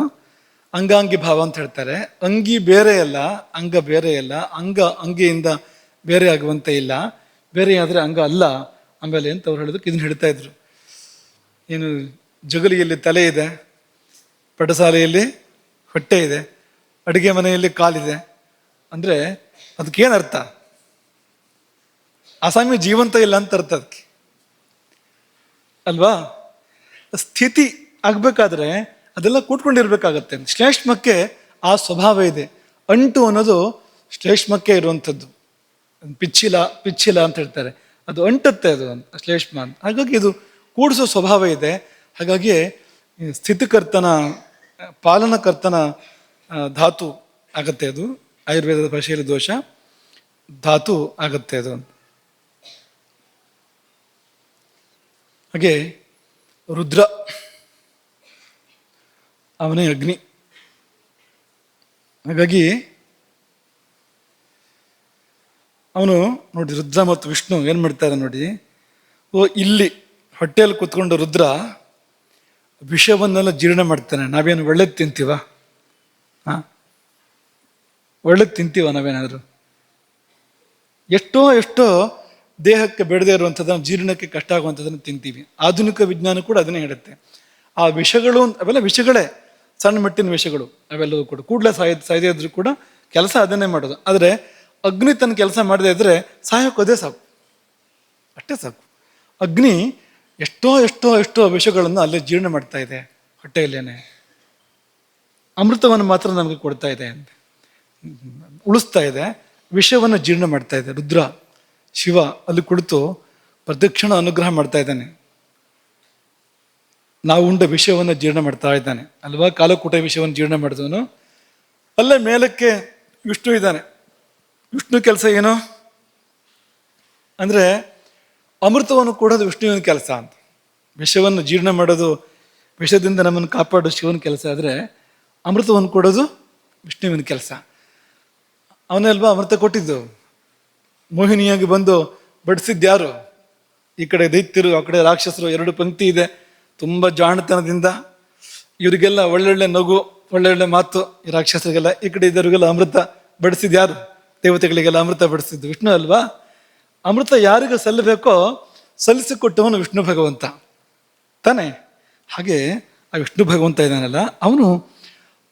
[SPEAKER 1] ಅಂಗಾಂಗಿ ಭಾವ ಅಂತ ಹೇಳ್ತಾರೆ. ಅಂಗಿ ಬೇರೆ ಅಲ್ಲ, ಅಂಗ ಬೇರೆ ಅಲ್ಲ, ಅಂಗ ಅಂಗಿಯಿಂದ ಬೇರೆ ಆಗುವಂತೆ ಇಲ್ಲ, ಬೇರೆ ಆದರೆ ಅಂಗ ಅಲ್ಲ ಆಮೇಲೆ ಅಂತ ಅವ್ರು ಹೇಳಿದಕ್ಕೆ ಇದನ್ನ ಹೇಳ್ತಾ ಇದ್ರು. ಏನು ಜಗಲಿಯಲ್ಲಿ ತಲೆ ಇದೆ, ಪಟಸಾಲೆಯಲ್ಲಿ ಹೊಟ್ಟೆ ಇದೆ, ಅಡುಗೆ ಮನೆಯಲ್ಲಿ ಕಾಲಿದೆ ಅಂದರೆ ಅದಕ್ಕೇನರ್ಥ? ಆಸಾಮಿ ಜೀವಂತ ಇಲ್ಲ ಅಂತ ಅರ್ಥ ಅದಕ್ಕೆ ಅಲ್ವಾ? ಸ್ಥಿತಿ ಆಗ್ಬೇಕಾದ್ರೆ ಅದೆಲ್ಲ ಕೂತ್ಕೊಂಡಿರ್ಬೇಕಾಗತ್ತೆ. ಶ್ಲೇಷ್ಮಕ್ಕೆ ಆ ಸ್ವಭಾವ ಇದೆ. ಅಂಟು ಅನ್ನೋದು ಶ್ಲೇಷ್ಮಕ್ಕೆ ಇರುವಂಥದ್ದು. ಪಿಚ್ಚಿಲ ಅಂತ ಹೇಳ್ತಾರೆ, ಅದು ಅಂಟುತ್ತೆ, ಅದು ಶ್ಲೇಷ್ಮ ಅಂತ. ಹಾಗಾಗಿ ಇದು ಕೂಡಿಸೋ ಸ್ವಭಾವ ಇದೆ. ಹಾಗಾಗಿ ಸ್ಥಿತಿಕರ್ತನ ಪಾಲನಕರ್ತನ ಧಾತು ಆಗತ್ತೆ ಅದು. ಆಯುರ್ವೇದದ ಭಾಷೆಯಲ್ಲಿ ದೋಷ ಧಾತು ಆಗತ್ತೆ ಅದು. ಹಾಗೆ ರುದ್ರ ಅವನೇ ಅಗ್ನಿ. ಹಾಗಾಗಿ ಅವನು ನೋಡಿ, ರುದ್ರ ಮತ್ತು ವಿಷ್ಣು ಏನು ಮಾಡ್ತಾರೆ ನೋಡಿ. ಇಲ್ಲಿ ಹೊಟ್ಟೆಯಲ್ಲಿ ಕೂತ್ಕೊಂಡು ರುದ್ರ ವಿಷವನ್ನೆಲ್ಲ ಜೀರ್ಣ ಮಾಡ್ತಾನೆ. ನಾವೇನು ಒಳ್ಳೇದು ತಿಂತೀವ? ಒಳ್ಳೇದು ತಿಂತೀವ ನಾವೇನಾದರೂ? ಎಷ್ಟೋ ದೇಹಕ್ಕೆ ಬೇಡದೇ ಇರುವಂಥದ್ದನ್ನು, ಜೀರ್ಣಕ್ಕೆ ಕಷ್ಟ ಆಗುವಂಥದ್ದನ್ನು ತಿಂತೀವಿ. ಆಧುನಿಕ ವಿಜ್ಞಾನ ಕೂಡ ಅದನ್ನೇ ಹೇಳುತ್ತೆ. ಆ ವಿಷಗಳು ಅವೆಲ್ಲ ವಿಷಗಳೇ, ಸಣ್ಣ ಮಟ್ಟಿನ ವಿಷಗಳು ಅವೆಲ್ಲವೂ ಕೂಡ. ಕೂಡಲೇ ಸಾಯದೇ ಇದ್ರೂ ಕೂಡ ಕೆಲಸ ಅದನ್ನೇ ಮಾಡೋದು. ಆದರೆ ಅಗ್ನಿ ತನ್ನ ಕೆಲಸ ಮಾಡದೇ ಇದ್ರೆ ಸಾಯೋಕೆ ಅದೇ ಸಾಕು, ಅಷ್ಟೇ ಸಾಕು. ಅಗ್ನಿ ಎಷ್ಟೋ ವಿಷಗಳನ್ನು ಅಲ್ಲೇ ಜೀರ್ಣ ಮಾಡ್ತಾ ಇದೆ ಹೊಟ್ಟೆಯಲ್ಲೇನೆ. ಅಮೃತವನ್ನು ಮಾತ್ರ ನಮಗೆ ಕೊಡ್ತಾ ಇದೆ, ಉಳಿಸ್ತಾ ಇದೆ, ವಿಷವನ್ನು ಜೀರ್ಣ ಮಾಡ್ತಾ ಇದೆ. ರುದ್ರ ಶಿವ ಅಲ್ಲಿ ಕುಳಿತು ಪ್ರದಕ್ಷಿಣ ಅನುಗ್ರಹ ಮಾಡ್ತಾ ಇದ್ದಾನೆ. ನಾವು ಉಂಡ ವಿಷಯವನ್ನು ಜೀರ್ಣ ಮಾಡ್ತಾ ಇದ್ದಾನೆ ಅಲ್ವಾ? ಕಾಲಕೂಟ ವಿಷಯವನ್ನು ಜೀರ್ಣ ಮಾಡಿದವನು. ಅಲ್ಲೇ ಮೇಲಕ್ಕೆ ವಿಷ್ಣು ಇದ್ದಾನೆ. ವಿಷ್ಣು ಕೆಲಸ ಏನು ಅಂದರೆ ಅಮೃತವನ್ನು ಕೊಡೋದು ವಿಷ್ಣುವಿನ ಕೆಲಸ ಅಂತ. ವಿಷವನ್ನು ಜೀರ್ಣ ಮಾಡೋದು, ವಿಷದಿಂದ ನಮ್ಮನ್ನು ಕಾಪಾಡೋದು ಶಿವನ ಕೆಲಸ ಆದರೆ, ಅಮೃತವನ್ನು ಕೊಡೋದು ವಿಷ್ಣುವಿನ ಕೆಲಸ. ಅವನೇ ಅಲ್ವಾ ಅಮೃತ ಕೊಟ್ಟಿದ್ದು. ಮೋಹಿನಿಯಾಗಿ ಬಂದು ಬಡಿಸಿದ್ಯಾರು? ಈ ಕಡೆ ದೈತ್ಯರು, ಆ ಕಡೆ ರಾಕ್ಷಸರು, 2 ಪಂಕ್ತಿ ಇದೆ. ತುಂಬ ಜಾಣತನದಿಂದ ಇವರಿಗೆಲ್ಲ ಒಳ್ಳೊಳ್ಳೆ ನಗು, ಒಳ್ಳೊಳ್ಳೆ ಮಾತು ಈ ರಾಕ್ಷಸರಿಗೆಲ್ಲ. ಈ ಕಡೆ ಇದ್ದವರಿಗೆಲ್ಲ ಅಮೃತ ಬಡಿಸಿದ್ಯಾರು? ದೇವತೆಗಳಿಗೆಲ್ಲ ಅಮೃತ ಬಡಿಸಿದ್ದು ವಿಷ್ಣು ಅಲ್ವಾ? ಅಮೃತ ಯಾರಿಗೆ ಸಲ್ಲಬೇಕೋ ಸಲ್ಲಿಸಿಕೊಟ್ಟವನು ವಿಷ್ಣು ಭಗವಂತ ತಾನೇ. ಹಾಗೆ ಆ ವಿಷ್ಣು ಭಗವಂತ ಇದ್ದಾನಲ್ಲ, ಅವನು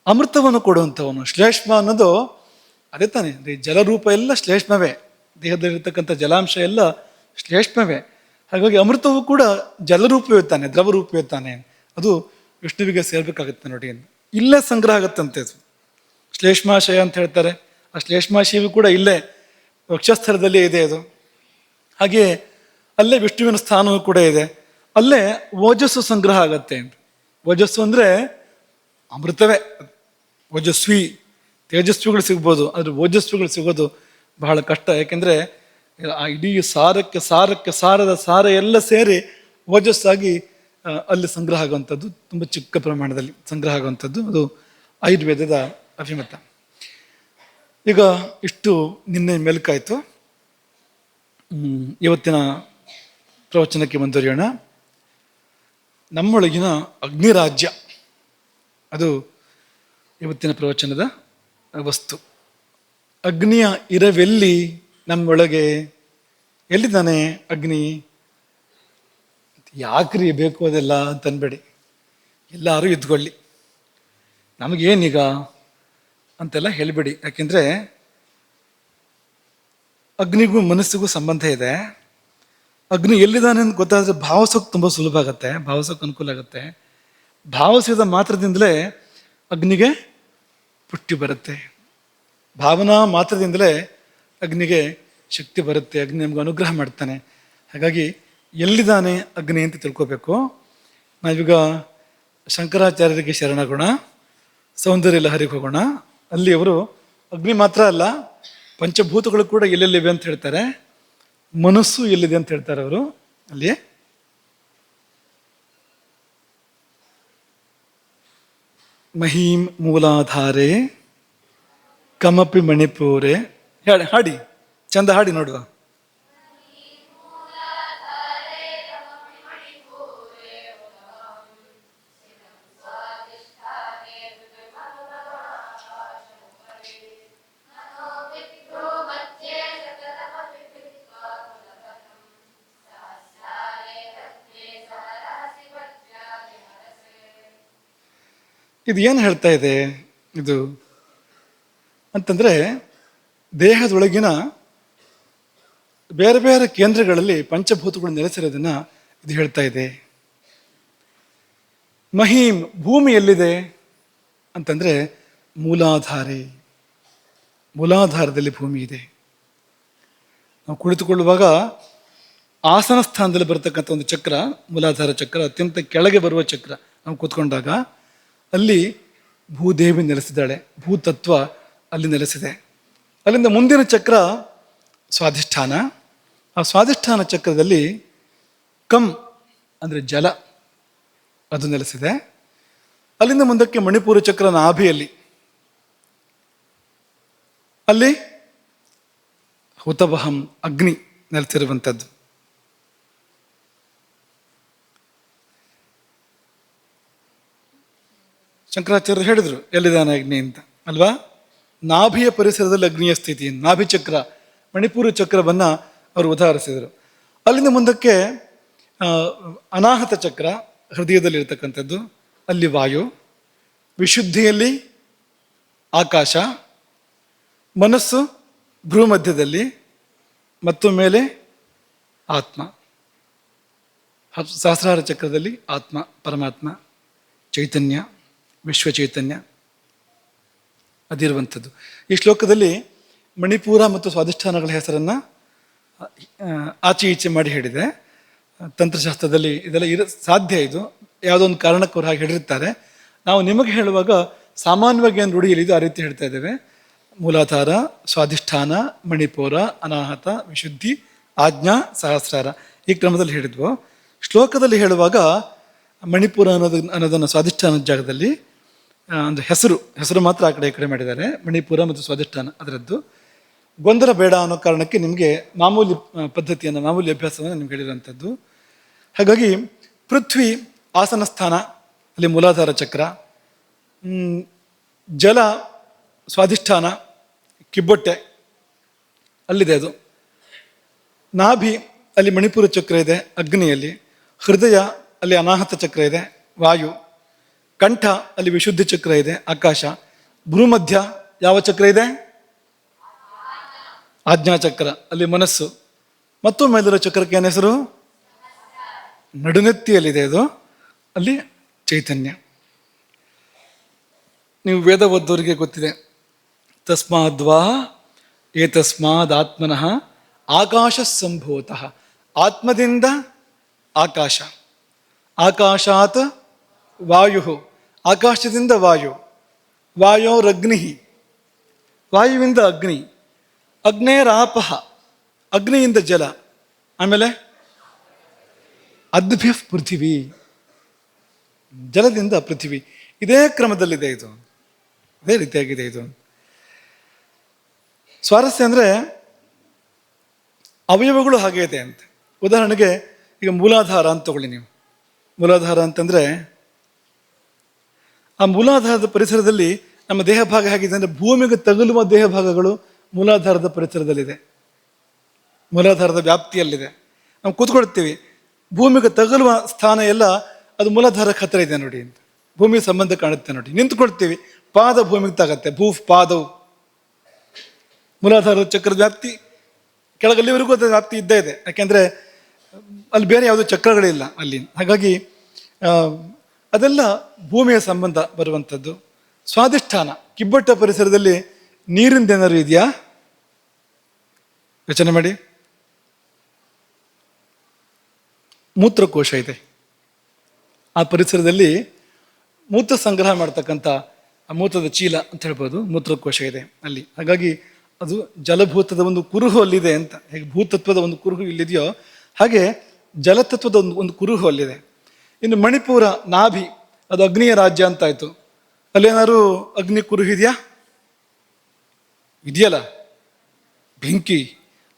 [SPEAKER 1] ಅಮೃತವನ್ನು ಕೊಡುವಂಥವನು. ಶ್ಲೇಷ್ಮ ಅನ್ನೋದು ಅದೇ ತಾನೆ. ಜಲರೂಪ ಎಲ್ಲ ಶ್ಲೇಷ್ಮವೇ, ದೇಹದಲ್ಲಿರ್ತಕ್ಕಂಥ ಜಲಾಂಶ ಎಲ್ಲ ಶ್ಲೇಷ್ಮವೇ. ಹಾಗಾಗಿ ಅಮೃತವು ಕೂಡ ಜಲರೂಪವಿರ್ತಾನೆ, ದ್ರವರೂಪವಿರ್ತಾನೆ. ಅದು ವಿಷ್ಣುವಿಗೆ ಸೇರ್ಬೇಕಾಗುತ್ತೆ ನೋಡಿ. ಇಲ್ಲೇ ಸಂಗ್ರಹ ಆಗತ್ತಂತೆ ಅದು. ಶ್ಲೇಷ್ಮಾಶಯ ಅಂತ ಹೇಳ್ತಾರೆ. ಆ ಶ್ಲೇಷ್ಮಾಶಯವು ಕೂಡ ಇಲ್ಲೇ ವಕ್ಷಸ್ಥಳದಲ್ಲೇ ಇದೆ ಅದು. ಹಾಗೆ ಅಲ್ಲೇ ವಿಷ್ಣುವಿನ ಸ್ಥಾನವೂ ಕೂಡ ಇದೆ. ಅಲ್ಲೇ ಓಜಸ್ಸು ಸಂಗ್ರಹ ಆಗತ್ತೆ. ಓಜಸ್ಸು ಅಂದರೆ ಅಮೃತವೇ. ಓಜಸ್ವಿ, ತೇಜಸ್ವಿಗಳು ಸಿಗ್ಬೋದು, ಆದರೆ ಓಜಸ್ವಿಗಳು ಸಿಗೋದು ಬಹಳ ಕಷ್ಟ. ಯಾಕೆಂದರೆ ಆ ಇಡೀ ಸಾರಕ್ಕೆ ಸಾರ ಎಲ್ಲ ಸೇರಿ ಓಜಸ್ಸಾಗಿ ಅಲ್ಲಿ ಸಂಗ್ರಹ ಆಗುವಂಥದ್ದು, ತುಂಬ ಚಿಕ್ಕ ಪ್ರಮಾಣದಲ್ಲಿ ಸಂಗ್ರಹ ಆಗುವಂಥದ್ದು. ಅದು ಆಯುರ್ವೇದದ ಅಭಿಮತ. ಈಗ ಇಷ್ಟು ನಿನ್ನೆ ಮೆಲುಕಾಯಿತು. ಇವತ್ತಿನ ಪ್ರವಚನಕ್ಕೆ ಮುಂದುವರಿಯೋಣ. ನಮ್ಮೊಳಗಿನ ಅಗ್ನಿರಾಜ್ಯ, ಅದು ಇವತ್ತಿನ ಪ್ರವಚನದ ವಸ್ತು. ಅಗ್ನಿಯ ಇರವೆಲ್ಲಿ ನಮ್ಮೊಳಗೆ? ಎಲ್ಲಿದ್ದಾನೆ ಅಗ್ನಿ? ಯಾಕ್ರಿ ಬೇಕು ಅದೆಲ್ಲ ಅಂತ ಅನ್ಬೇಡಿ. ಎಲ್ಲರೂ ಇದ್ಕೊಳ್ಳಿ, ನಮಗೇನೀಗ ಅಂತೆಲ್ಲ ಹೇಳಿಬಿಡಿ. ಯಾಕೆಂದರೆ ಅಗ್ನಿಗೂ ಮನಸ್ಸಿಗೂ ಸಂಬಂಧ ಇದೆ. ಅಗ್ನಿ ಎಲ್ಲಿದ್ದಾನೆ ಅಂತ ಗೊತ್ತಾದರೆ ಭಾವಿಸೋಕೆ ತುಂಬ ಸುಲಭ ಆಗುತ್ತೆ, ಭಾವಿಸೋಕೆ ಅನುಕೂಲ ಆಗುತ್ತೆ. ಭಾವಿಸಿದ ಮಾತ್ರದಿಂದಲೇ ಅಗ್ನಿಗೆ ಪುಷ್ಟಿ ಬರುತ್ತೆ. ಭಾವನಾ ಮಾತ್ರದಿಂದಲೇ ಅಗ್ನಿಗೆ ಶಕ್ತಿ ಬರುತ್ತೆ. ಅಗ್ನಿ ನಮ್ಗೆ ಅನುಗ್ರಹ ಮಾಡ್ತಾನೆ. ಹಾಗಾಗಿ ಎಲ್ಲಿದ್ದಾನೆ ಅಗ್ನಿ ಅಂತ ತಿಳ್ಕೋಬೇಕು. ನಾವೀಗ ಶಂಕರಾಚಾರ್ಯರಿಗೆ ಶರಣಗೋಣ, ಸೌಂದರ್ಯ ಲಹರಿಗೆ ಹೋಗೋಣ. ಅಲ್ಲಿ ಅವರು ಅಗ್ನಿ ಮಾತ್ರ ಅಲ್ಲ, ಪಂಚಭೂತಗಳು ಕೂಡ ಎಲ್ಲೆಲ್ಲಿವೆ ಅಂತ ಹೇಳ್ತಾರೆ. ಮನಸ್ಸು ಎಲ್ಲಿದೆ ಅಂತ ಹೇಳ್ತಾರೆ ಅವರು. ಅಲ್ಲಿ ಮಹೀಂ ಮೂಲಾಧಾರೆ ಕಮಪಿ ಮಣಿಪೂರೆ. ಹಾಡಿ, ಚಂದ ಹಾಡಿ ನೋಡುವ. ಇದು ಏನು ಹೇಳ್ತಾ ಇದೆ ಇದು ಅಂತಂದರೆ, ದೇಹದೊಳಗಿನ ಬೇರೆ ಬೇರೆ ಕೇಂದ್ರಗಳಲ್ಲಿ ಪಂಚಭೂತಗಳು ನೆಲೆಸಿರೋದನ್ನ ಇದು ಹೇಳ್ತಾ ಇದೆ. ಮಹೀಂ, ಭೂಮಿ ಎಲ್ಲಿದೆ ಅಂತಂದರೆ ಮೂಲಾಧಾರೆ, ಮೂಲಾಧಾರದಲ್ಲಿ ಭೂಮಿ ಇದೆ. ನಾವು ಕುಳಿತುಕೊಳ್ಳುವಾಗ ಆಸನ ಸ್ಥಾನದಲ್ಲಿ ಬರತಕ್ಕಂಥ ಒಂದು ಚಕ್ರ, ಮೂಲಾಧಾರ ಚಕ್ರ, ಅತ್ಯಂತ ಕೆಳಗೆ ಬರುವ ಚಕ್ರ. ನಾವು ಕೂತ್ಕೊಂಡಾಗ ಅಲ್ಲಿ ಭೂದೇವಿ ನೆಲೆಸಿದ್ದಾಳೆ, ಭೂತತ್ವ ಅಲ್ಲಿ ನೆಲೆಸಿದೆ. ಅಲ್ಲಿಂದ ಮುಂದಿನ ಚಕ್ರ ಸ್ವಾಧಿಷ್ಠಾನ. ಆ ಸ್ವಾಧಿಷ್ಠಾನ ಚಕ್ರದಲ್ಲಿ ಕಂ ಅಂದರೆ ಜಲ, ಅದು ನೆಲೆಸಿದೆ. ಅಲ್ಲಿಂದ ಮುಂದಕ್ಕೆ ಮಣಿಪುರ ಚಕ್ರ ನಾಭಿಯಲ್ಲಿ, ಅಲ್ಲಿ ಹುತವಹಂ ಅಗ್ನಿ ನೆಲೆಸಿರುವಂಥದ್ದು. ಶಂಕರಾಚಾರ್ಯರು ಹೇಳಿದರು ಎಲ್ಲಿದ್ದಾನೆ ಅಗ್ನಿ ಅಂತ ಅಲ್ವಾ. ನಾಭಿಯ ಪರಿಸರದಲ್ಲಿ ಅಗ್ನಿಯ ಸ್ಥಿತಿ, ನಾಭಿ ಚಕ್ರ, ಮಣಿಪುರ ಚಕ್ರವನ್ನು ಅವರು ಉದಾಹರಿಸಿದರು. ಅಲ್ಲಿಂದ ಮುಂದಕ್ಕೆ ಅನಾಹತ ಚಕ್ರ ಹೃದಯದಲ್ಲಿರ್ತಕ್ಕಂಥದ್ದು, ಅಲ್ಲಿ ವಾಯು, ವಿಶುದ್ಧಿಯಲ್ಲಿ ಆಕಾಶ, ಮನಸ್ಸು ಭ್ರೂಮಧ್ಯದಲ್ಲಿ, ಮತ್ತು ಮೇಲೆ ಆತ್ಮ. ಸಹಸ್ರಾರ ಚಕ್ರದಲ್ಲಿ ಆತ್ಮ, ಪರಮಾತ್ಮ, ಚೈತನ್ಯ, ವಿಶ್ವ ಚೈತನ್ಯ ಅದಿರುವಂಥದ್ದು. ಈ ಶ್ಲೋಕದಲ್ಲಿ ಮಣಿಪುರ ಮತ್ತು ಸ್ವಾಧಿಷ್ಠಾನಗಳ ಹೆಸರನ್ನು ಆಚೆ ಈಚೆ ಮಾಡಿ ಹೇಳಿದೆ. ತಂತ್ರಶಾಸ್ತ್ರದಲ್ಲಿ ಇದೆಲ್ಲ ಸಾಧ್ಯ, ಇದು ಯಾವುದೋ ಒಂದು ಕಾರಣಕ್ಕೆ ಅವ್ರು ಹಾಗೆ ಹೇಳಿರ್ತಾರೆ. ನಾವು ನಿಮಗೆ ಹೇಳುವಾಗ ಸಾಮಾನ್ಯವಾಗಿ ಏನು ರೂಢಿಯಲ್ಲಿದೆ ಆ ರೀತಿ ಹೇಳ್ತಾ ಇದ್ದೇವೆ. ಮೂಲಾಧಾರ, ಸ್ವಾಧಿಷ್ಠಾನ, ಮಣಿಪುರ, ಅನಾಹತ, ವಿಶುದ್ಧಿ, ಆಜ್ಞಾ, ಸಹಸ್ರಾರ, ಈ ಕ್ರಮದಲ್ಲಿ ಹೇಳಿದ್ವು. ಶ್ಲೋಕದಲ್ಲಿ ಹೇಳುವಾಗ ಮಣಿಪುರ ಅನ್ನೋದನ್ನು ಸ್ವಾಧಿಷ್ಠಾನದ ಜಾಗದಲ್ಲಿ ಒಂದು ಹೆಸರು ಮಾತ್ರ ಆ ಕಡೆ ಈ ಕಡೆ ಮಾಡಿದ್ದಾರೆ. ಮಣಿಪುರ ಮತ್ತು ಸ್ವಾಧಿಷ್ಠಾನ ಅದರದ್ದು. ಗೊಂದಲ ಬೇಡ ಅನ್ನೋ ಕಾರಣಕ್ಕೆ ನಿಮಗೆ ಮಾಮೂಲಿ ಪದ್ಧತಿಯನ್ನು, ಮಾಮೂಲಿ ಅಭ್ಯಾಸವನ್ನು ನಿಮ್ಗೆ ಹೇಳಿರುವಂಥದ್ದು. ಹಾಗಾಗಿ ಪೃಥ್ವಿ ಆಸನ ಸ್ಥಾನ, ಅಲ್ಲಿ ಮೂಲಾಧಾರ ಚಕ್ರ. ಜಲ ಸ್ವಾಧಿಷ್ಠಾನ, ಕಿಬ್ಬೊಟ್ಟೆ ಅಲ್ಲಿದೆ ಅದು. ನಾಭಿ ಅಲ್ಲಿ ಮಣಿಪುರ ಚಕ್ರ ಇದೆ ಅಗ್ನಿಯಲ್ಲಿ. ಹೃದಯ ಅಲ್ಲಿ ಅನಾಹತ ಚಕ್ರ ಇದೆ, ವಾಯು. ಕಂಠ ಅಲ್ಲಿ ವಿಶುದ್ಧಿ ಚಕ್ರ ಇದೆ, ಆಕಾಶ. ಭ್ರೂಮಧ್ಯ ಯಾವ ಚಕ್ರ ಇದೆ? ಆಜ್ಞಾಚಕ್ರ, ಅಲ್ಲಿ ಮನಸ್ಸು. ಮತ್ತು ಮೇಲಿರೋ ಚಕ್ರಕ್ಕೆ ಏನು ಹೆಸರು? ನಡುನೆತ್ತಿಯಲ್ಲಿದೆ ಅದು, ಅಲ್ಲಿ ಚೈತನ್ಯ. ನೀವು ವೇದ ಓದ್ದವರಿಗೆ ಗೊತ್ತಿದೆ. ತಸ್ಮಾದ್ವಾ ಏತಸ್ಮಾದ್ ಆತ್ಮನಃ ಆಕಾಶ ಸಂಭೂತಃ. ಆತ್ಮದಿಂದ ಆಕಾಶ, ಆಕಾಶಾತ್ ವಾಯು, ಆಕಾಶದಿಂದ ವಾಯು, ವಾಯೋರಗ್ನಿ, ವಾಯುವಿಂದ ಅಗ್ನಿ, ಅಗ್ನೇರಾಪಃ, ಅಗ್ನಿಯಿಂದ ಜಲ, ಆಮೇಲೆ ಅದ್ಭ್ಯ ಪೃಥಿವಿ, ಜಲದಿಂದ ಪೃಥಿವಿ. ಇದೇ ಕ್ರಮದಲ್ಲಿದೆ ಇದು, ಇದೇ ರೀತಿಯಾಗಿದೆ ಇದು. ಸ್ವಾರಸ್ಯ ಅಂದರೆ ಅವಯವಗಳು ಹಾಗೆ ಇದೆ ಅಂತ. ಉದಾಹರಣೆಗೆ ಈಗ ಮೂಲಾಧಾರ ಅಂತ ತಗೊಳ್ಳಿ ನೀವು. ಮೂಲಾಧಾರ ಅಂತಂದರೆ ಆ ಮೂಲಾಧಾರದ ಪರಿಸರದಲ್ಲಿ ನಮ್ಮ ದೇಹ ಭಾಗ ಹೇಗಿದೆ ಅಂದರೆ ಭೂಮಿಗೆ ತಗುಲುವ ದೇಹ ಭಾಗಗಳು ಮೂಲಾಧಾರದ ಪರಿಸರದಲ್ಲಿದೆ, ಮೂಲಾಧಾರದ ವ್ಯಾಪ್ತಿಯಲ್ಲಿದೆ. ನಾವು ಕೂತ್ಕೊಳ್ತೀವಿ, ಭೂಮಿಗೆ ತಗುಲುವ ಸ್ಥಾನ ಎಲ್ಲ ಅದು ಮೂಲಾಧಾರಕ್ಕೆ ಹತ್ತಿರ ಇದೆ ನೋಡಿ ಅಂತ, ಭೂಮಿಗೆ ಸಂಬಂಧ ಕಾಣುತ್ತೆ ನೋಡಿ. ನಿಂತ್ಕೊಳ್ತೀವಿ, ಪಾದ ಭೂಮಿಗೆ ತಾಗತ್ತೆ, ಪಾದವು. ಮೂಲಾಧಾರದ ಚಕ್ರದ ವ್ಯಾಪ್ತಿ ಕೆಳಗಲ್ಲಿವರೆಗೂ ಅದರ ವ್ಯಾಪ್ತಿ ಇದ್ದೇ ಇದೆ, ಯಾಕೆಂದರೆ ಅಲ್ಲಿ ಬೇರೆ ಯಾವುದೋ ಚಕ್ರಗಳಿಲ್ಲ ಅಲ್ಲಿ. ಹಾಗಾಗಿ ಅದೆಲ್ಲ ಭೂಮಿಯ ಸಂಬಂಧ ಬರುವಂಥದ್ದು. ಸ್ವಾಧಿಷ್ಠಾನ, ಕಿಬ್ಬೊಟ್ಟ ಪರಿಸರದಲ್ಲಿ ನೀರಿಂದ ಏನಾದ್ರು ಇದೆಯಾ? ಯೋಚನೆ ಮಾಡಿ. ಮೂತ್ರಕೋಶ ಇದೆ, ಆ ಪರಿಸರದಲ್ಲಿ ಮೂತ್ರ ಸಂಗ್ರಹ ಮಾಡ್ತಕ್ಕಂಥ ಆ ಮೂತ್ರದ ಚೀಲ ಅಂತ ಹೇಳ್ಬೋದು, ಮೂತ್ರಕೋಶ ಇದೆ ಅಲ್ಲಿ. ಹಾಗಾಗಿ ಅದು ಜಲಭೂತದ ಒಂದು ಕುರುಹು ಅಲ್ಲಿದೆ ಅಂತ. ಹೇಗೆ ಭೂತತ್ವದ ಒಂದು ಕುರುಹು ಇಲ್ಲಿದೆಯೋ ಹಾಗೆ ಜಲತತ್ವದ ಒಂದು ಕುರುಹು ಅಲ್ಲಿದೆ. ಇನ್ನು ಮಣಿಪುರ ನಾಭಿ, ಅದು ಅಗ್ನಿಯ ರಾಜ್ಯ ಅಂತಾಯಿತು. ಅಲ್ಲೇನಾದ್ರು ಅಗ್ನಿ ಕುರುಹಿದೆಯಾ? ಇದೆಯಲ್ಲ, ಬೆಂಕಿ,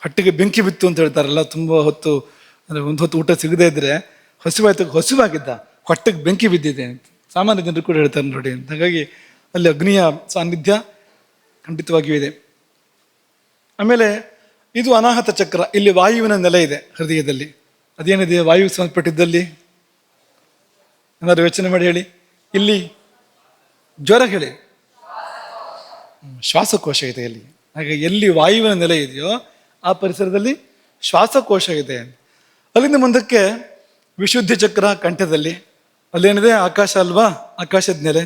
[SPEAKER 1] ಹೊಟ್ಟೆಗೆ ಬೆಂಕಿ ಬಿತ್ತು ಅಂತ ಹೇಳ್ತಾರಲ್ಲ. ತುಂಬ ಹೊತ್ತು ಅಂದರೆ ಒಂದು ಹೊತ್ತು ಊಟ ಸಿಗದೇ ಇದ್ರೆ ಹಸಿವಾಗಿದ್ದ, ಹೊಟ್ಟೆಗೆ ಬೆಂಕಿ ಬಿದ್ದಿದೆ ಅಂತ ಸಾಮಾನ್ಯ ಜನರು ಕೂಡ ಹೇಳ್ತಾರೆ ನೋಡಿ ಅಂತ. ಹಾಗಾಗಿ ಅಲ್ಲಿ ಅಗ್ನಿಯ ಸಾನ್ನಿಧ್ಯ ಖಂಡಿತವಾಗಿಯೂ ಇದೆ. ಆಮೇಲೆ ಇದು ಅನಾಹತ ಚಕ್ರ. ಇಲ್ಲಿ ವಾಯುವಿನ ನೆಲೆ ಇದೆ ಹೃದಯದಲ್ಲಿ. ಅದೇನಿದೆ ವಾಯುವಿಗೆ ಸಂಬಂಧಪಟ್ಟಿದ್ದಲ್ಲಿ? ಏನಾದ್ರು ಯೋಚನೆ ಮಾಡಿ ಹೇಳಿ. ಇಲ್ಲಿ ಜ್ವರ ಹೇಳಿ. ಶ್ವಾಸಕೋಶ ಇದೆ ಇಲ್ಲಿ. ಹಾಗೆ ಎಲ್ಲಿ ವಾಯುವಿನ ನೆಲೆ ಇದೆಯೋ ಆ ಪರಿಸರದಲ್ಲಿ ಶ್ವಾಸಕೋಶ ಇದೆ. ಅಲ್ಲಿಂದ ಮುಂದಕ್ಕೆ ವಿಶುದ್ಧಿ ಚಕ್ರ ಕಂಠದಲ್ಲಿ. ಅಲ್ಲೇನಿದೆ? ಆಕಾಶ ಅಲ್ವಾ, ಆಕಾಶದ ನೆಲೆ.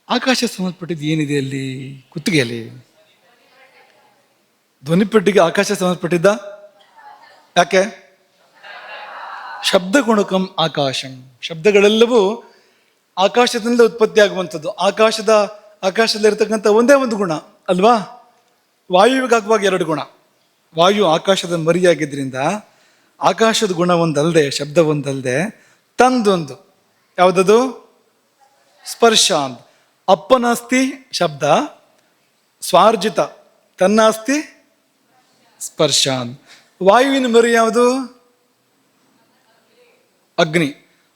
[SPEAKER 1] ಆಕಾಶ ಸಂಬಂಧಪಟ್ಟಿದ್ದು ಏನಿದೆ ಅಲ್ಲಿ? ಕುತ್ತಿಗೆಯಲ್ಲಿ. ಧ್ವನಿಪೆಟ್ಟಿಗೆ ಆಕಾಶ ಸಂಬಂಧಪಟ್ಟಿದ್ದ? ಯಾಕೆ? ಶಬ್ದ ಗುಣಕಂ ಆಕಾಶಂ. ಶಬ್ದಗಳೆಲ್ಲವೂ ಆಕಾಶದಿಂದ ಉತ್ಪತ್ತಿ ಆಗುವಂಥದ್ದು. ಆಕಾಶದಲ್ಲಿರ್ತಕ್ಕಂಥ ಒಂದೇ ಒಂದು ಗುಣ ಅಲ್ವಾ? ವಾಯುವಿಗಾಗುವಾಗ ಎರಡು ಗುಣ. ವಾಯು ಆಕಾಶದ ಮರಿಯಾಗಿದ್ದರಿಂದ ಆಕಾಶದ ಗುಣ ಒಂದಲ್ಲದೆ, ಶಬ್ದ ಒಂದಲ್ಲದೆ, ತಂದೊಂದು ಯಾವುದದು? ಸ್ಪರ್ಶ ಅಂತ. ಅಪ್ಪನಾಸ್ತಿ ಶಬ್ದ, ಸ್ವಾರ್ಜಿತ ತನ್ನಾಸ್ತಿ ಸ್ಪರ್ಶ ಅಂತ. ವಾಯುವಿನ ಮರಿ ಯಾವುದು? ಅಗ್ನಿ.